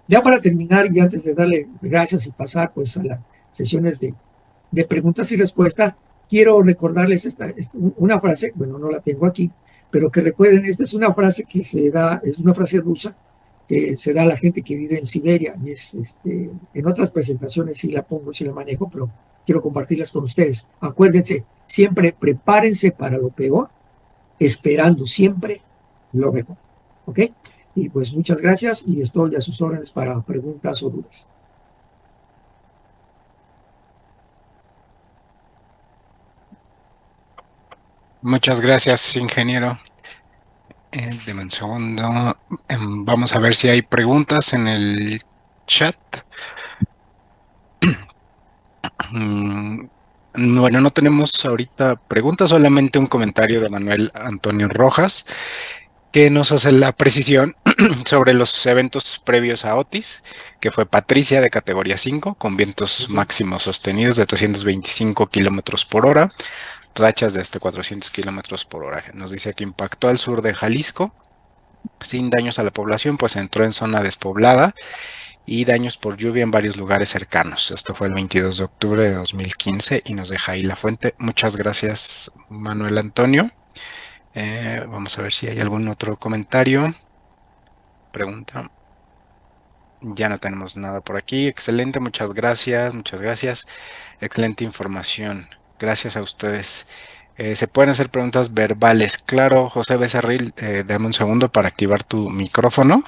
Ya para terminar y antes de darle gracias y pasar pues a las sesiones de preguntas y respuestas, quiero recordarles una frase, bueno, no la tengo aquí, pero que recuerden, esta es una frase que es una frase rusa, que se da a la gente que vive en Siberia, y en otras presentaciones sí la pongo, sí la manejo, pero quiero compartirlas con ustedes. Acuérdense, siempre prepárense para lo peor, esperando siempre lo mejor, ¿ok? Y pues muchas gracias y estoy a sus órdenes para preguntas o dudas. Muchas gracias, ingeniero. Deme un segundo. Vamos a ver si hay preguntas en el chat. Bueno, no tenemos ahorita preguntas, solamente un comentario de Manuel Antonio Rojas, que nos hace la precisión sobre los eventos previos a Otis, que fue Patricia de categoría 5, con vientos máximos sostenidos de 325 kilómetros por hora, rachas de hasta 400 kilómetros por hora. Nos dice que impactó al sur de Jalisco, sin daños a la población, pues entró en zona despoblada y daños por lluvia en varios lugares cercanos. Esto fue el 22 de octubre de 2015 y nos deja ahí la fuente. Muchas gracias, Manuel Antonio. Vamos a ver si hay algún otro comentario. Pregunta. Ya no tenemos nada por aquí. Excelente, muchas gracias, muchas gracias. Excelente información. Gracias a ustedes. Se pueden hacer preguntas verbales. Claro, José Becerril, dame un segundo para activar tu micrófono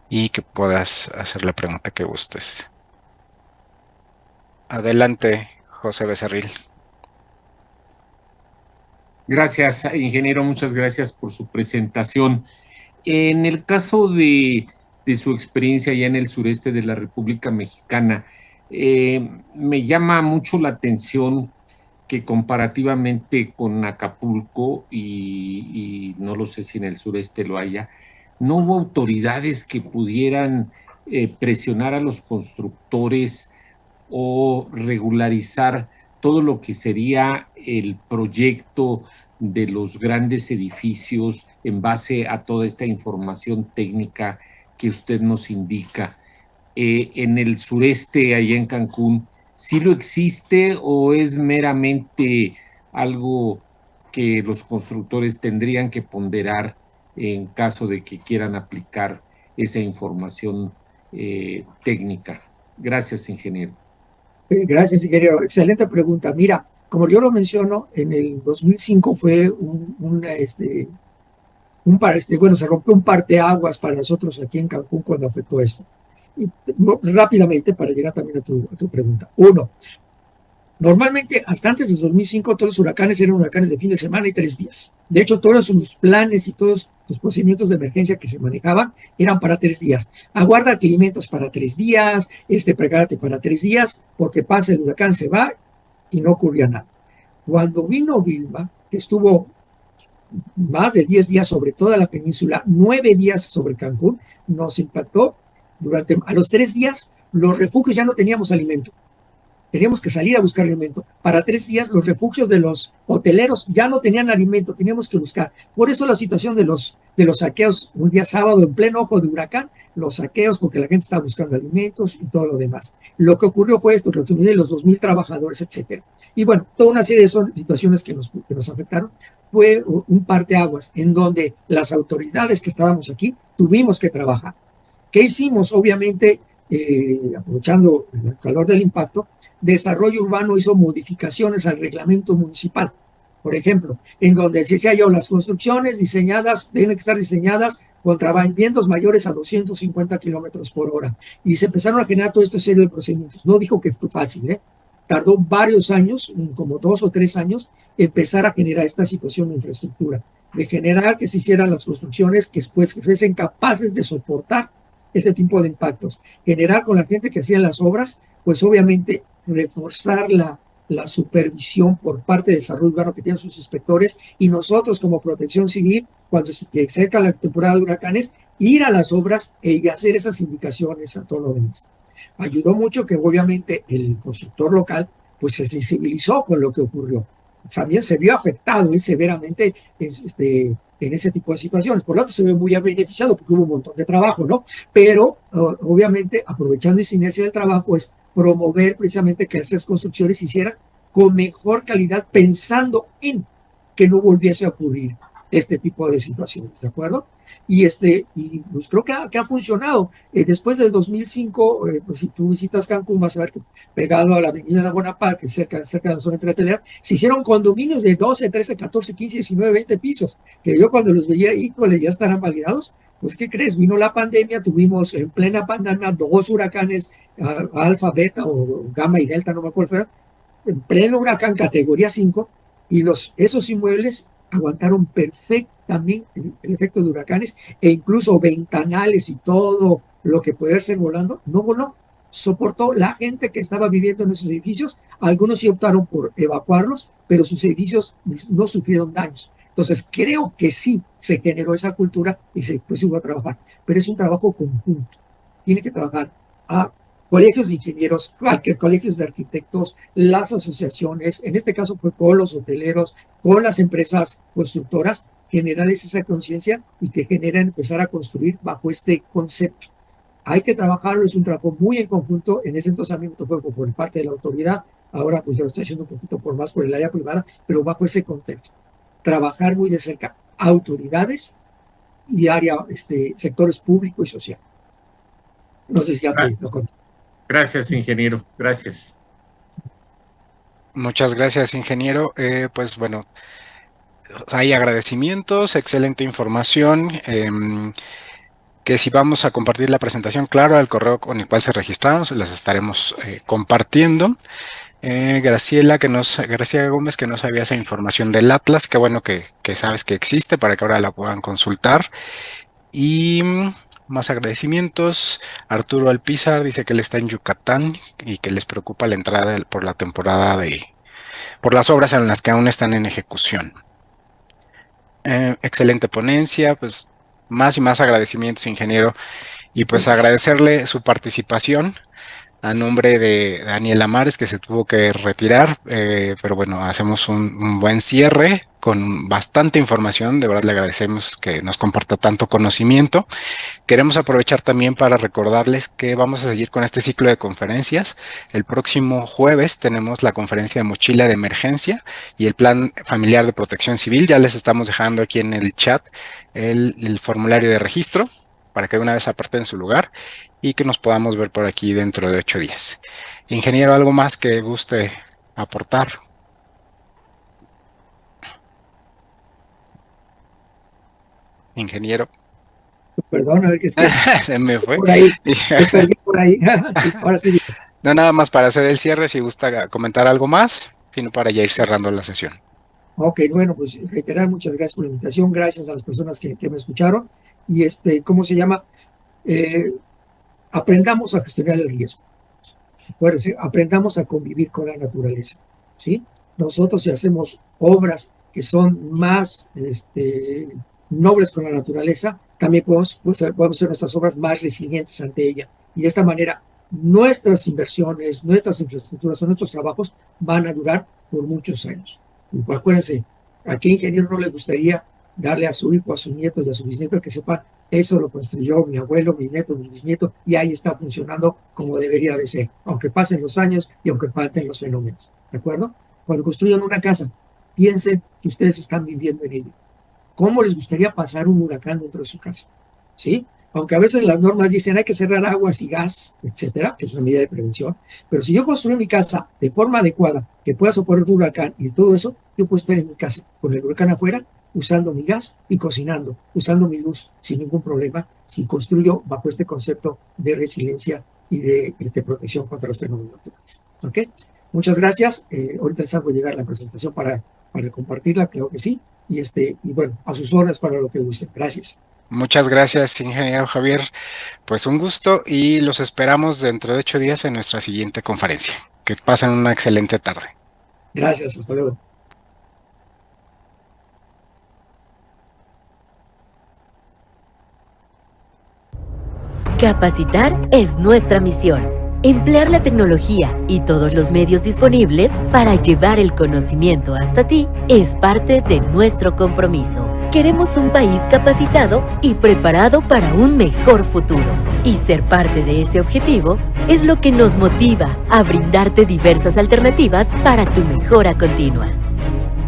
y que puedas hacer la pregunta que gustes. Adelante, José Becerril. Gracias, ingeniero, muchas gracias por su presentación. En el caso de su experiencia allá en el sureste de la República Mexicana, me llama mucho la atención que comparativamente con Acapulco, y no lo sé si en el sureste lo haya, no hubo autoridades que pudieran presionar a los constructores o regularizar todo lo que sería el proyecto de los grandes edificios en base a toda esta información técnica que usted nos indica. En el sureste, allá en Cancún, ¿sí lo existe o es meramente algo que los constructores tendrían que ponderar en caso de que quieran aplicar esa información técnica? Gracias, ingeniero. Gracias, ingeniero. Excelente pregunta. Mira, como yo lo menciono, en el 2005 fue bueno, se rompió un parteaguas para nosotros aquí en Cancún cuando afectó esto. Y, rápidamente, para llegar también a tu pregunta. Uno, normalmente, hasta antes del 2005, todos los huracanes eran huracanes de fin de semana y 3 días. De hecho, todos los planes y todos los procedimientos de emergencia que se manejaban eran para 3 días. Aguarda alimentos para 3 días, prepárate para 3 días, porque pasa el huracán, se va y no ocurría nada. Cuando vino Vilma, que estuvo más de 10 días sobre toda la península, 9 días sobre Cancún, nos impactó. A los 3 días, los refugios ya no teníamos alimento. Teníamos que salir a buscar alimento. Para 3 días, los refugios de los hoteleros ya no tenían alimento, teníamos que buscar. Por eso la situación de los saqueos, un día sábado en pleno ojo de huracán, los saqueos porque la gente estaba buscando alimentos y todo lo demás. Lo que ocurrió fue esto, los 2.000 trabajadores, etcétera. Y bueno, toda una serie de situaciones que nos afectaron. Fue un parteaguas en donde las autoridades que estábamos aquí tuvimos que trabajar. ¿Qué hicimos? Obviamente, aprovechando el calor del impacto, Desarrollo Urbano hizo modificaciones al reglamento municipal. Por ejemplo, en donde decía yo, las construcciones diseñadas deben estar diseñadas contra vientos mayores a 250 kilómetros por hora. Y se empezaron a generar todo este serie de procedimientos. No dijo que fue fácil, Tardó varios años, como 2 o 3 años, empezar a generar esta situación de infraestructura, de generar que se hicieran las construcciones que fuesen capaces de soportar ese tipo de impactos. Generar con la gente que hacía las obras, pues obviamente reforzar la supervisión por parte de Desarrollo Urbano que tienen sus inspectores y nosotros como Protección Civil, cuando se acerca la temporada de huracanes, ir a las obras y hacer esas indicaciones a todo lo demás. Ayudó mucho que obviamente el constructor local pues se sensibilizó con lo que ocurrió. También se vio afectado él severamente en ese tipo de situaciones. Por lo tanto, se ve muy beneficiado porque hubo un montón de trabajo, ¿no? Pero, obviamente, aprovechando esa inercia del trabajo, es promover precisamente que esas construcciones se hicieran con mejor calidad, pensando en que no volviese a ocurrir este tipo de situaciones, ¿de acuerdo? Y pues creo que ha funcionado. Después del 2005, pues si tú visitas Cancún, vas a ver que pegado a la avenida de Bonaparte, cerca de la zona entretelera, se hicieron condominios de 12, 13, 14, 15, 19, 20 pisos, que yo cuando los veía, híjole, ya estarán validados. Pues, ¿qué crees? Vino la pandemia, tuvimos en plena pandemia 2 huracanes, alfa, beta o gamma y delta, no me acuerdo, en pleno huracán categoría 5, y esos inmuebles aguantaron perfectamente el efecto de huracanes e incluso ventanales y todo lo que puede ser volando, no voló. Soportó la gente que estaba viviendo en esos edificios. Algunos sí optaron por evacuarlos, pero sus edificios no sufrieron daños. Entonces, creo que sí se generó esa cultura y se puso a trabajar. Pero es un trabajo conjunto. Tiene que trabajar a colegios de ingenieros, colegios de arquitectos, las asociaciones, en este caso fue con los hoteleros, con las empresas constructoras, generarles esa conciencia y que generen empezar a construir bajo este concepto. Hay que trabajarlo, es un trabajo muy en conjunto. En ese entonces a mí me tocó por parte de la autoridad, ahora pues yo lo estoy haciendo un poquito más por el área privada, pero bajo ese contexto. Trabajar muy de cerca autoridades y área, sectores público y social. No sé si ya te lo conté. Gracias, ingeniero. Gracias. Muchas gracias, ingeniero. Pues bueno, hay agradecimientos, excelente información. Que si vamos a compartir la presentación, claro, al correo con el cual se registraron, se las estaremos compartiendo. Graciela Gómez, que no sabía esa información del Atlas, qué bueno que sabes que existe para que ahora la puedan consultar. Y más agradecimientos. Arturo Alpizar dice que él está en Yucatán y que les preocupa la entrada por la temporada por las obras en las que aún están en ejecución. Excelente ponencia, pues más y más agradecimientos, ingeniero, y pues agradecerle su participación a nombre de Daniela Mares, que se tuvo que retirar, pero bueno, hacemos un buen cierre con bastante información. De verdad le agradecemos que nos comparta tanto conocimiento. Queremos aprovechar también para recordarles que vamos a seguir con este ciclo de conferencias. El próximo jueves tenemos la conferencia de mochila de emergencia y el plan familiar de protección civil. Ya les estamos dejando aquí en el chat el formulario de registro para que de una vez aparten su lugar y que nos podamos ver por aquí dentro de 8 días. Ingeniero, ¿algo más que guste aportar? Ingeniero. Perdón, a ver qué es. Se me fue. Por ahí, me perdí por ahí. Sí, ahora sí. No, nada más para hacer el cierre, si gusta comentar algo más, sino para ya ir cerrando la sesión. Ok, bueno, pues reiterar, muchas gracias por la invitación, gracias a las personas que me escucharon. Y ¿cómo se llama? Aprendamos a gestionar el riesgo. Acuérdense, aprendamos a convivir con la naturaleza, ¿sí? Nosotros, si hacemos obras que son más nobles con la naturaleza, también podemos hacer nuestras obras más resilientes ante ella. Y de esta manera, nuestras inversiones, nuestras infraestructuras o nuestros trabajos van a durar por muchos años. Y acuérdense, ¿a qué ingeniero no le gustaría darle a su hijo, a su nieto y a su bisnieto que sepan, eso lo construyó mi abuelo, mi nieto, mi bisnieto, y ahí está funcionando como debería de ser, aunque pasen los años y aunque falten los fenómenos, ¿de acuerdo? Cuando construyan una casa, piensen que ustedes están viviendo en ella. ¿Cómo les gustaría pasar un huracán dentro de su casa? ¿Sí? Aunque a veces las normas dicen hay que cerrar aguas y gas, etcétera, que es una medida de prevención, pero si yo construyo mi casa de forma adecuada, que pueda soportar un huracán y todo eso, yo puedo estar en mi casa con el huracán afuera, usando mi gas y cocinando, usando mi luz sin ningún problema, si construyo bajo este concepto de resiliencia y de protección contra los fenómenos naturales. ¿Ok? Muchas gracias. Ahorita les hago llegar la presentación para compartirla, creo que sí. Y bueno, a sus órdenes para lo que gusten. Gracias. Muchas gracias, ingeniero Javier. Pues un gusto y los esperamos dentro de 8 días en nuestra siguiente conferencia. Que pasen una excelente tarde. Gracias, hasta luego. Capacitar es nuestra misión. Emplear la tecnología y todos los medios disponibles para llevar el conocimiento hasta ti es parte de nuestro compromiso. Queremos un país capacitado y preparado para un mejor futuro. Y ser parte de ese objetivo es lo que nos motiva a brindarte diversas alternativas para tu mejora continua.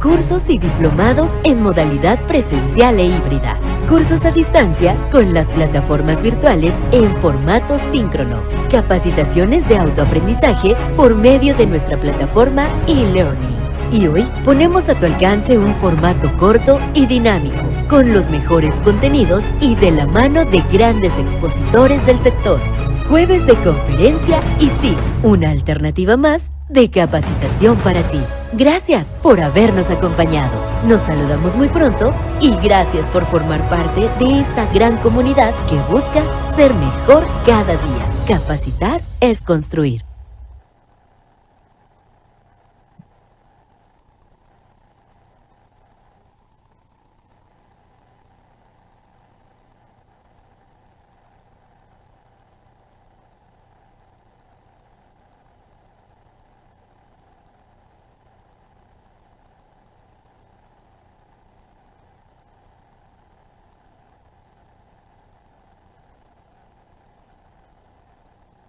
Cursos y diplomados en modalidad presencial e híbrida. Cursos a distancia con las plataformas virtuales en formato síncrono. Capacitaciones de autoaprendizaje por medio de nuestra plataforma e-learning. Y hoy ponemos a tu alcance un formato corto y dinámico, con los mejores contenidos y de la mano de grandes expositores del sector. Jueves de conferencia y sí, una alternativa más de capacitación para ti. Gracias por habernos acompañado. Nos saludamos muy pronto y gracias por formar parte de esta gran comunidad que busca ser mejor cada día. Capacitar es construir.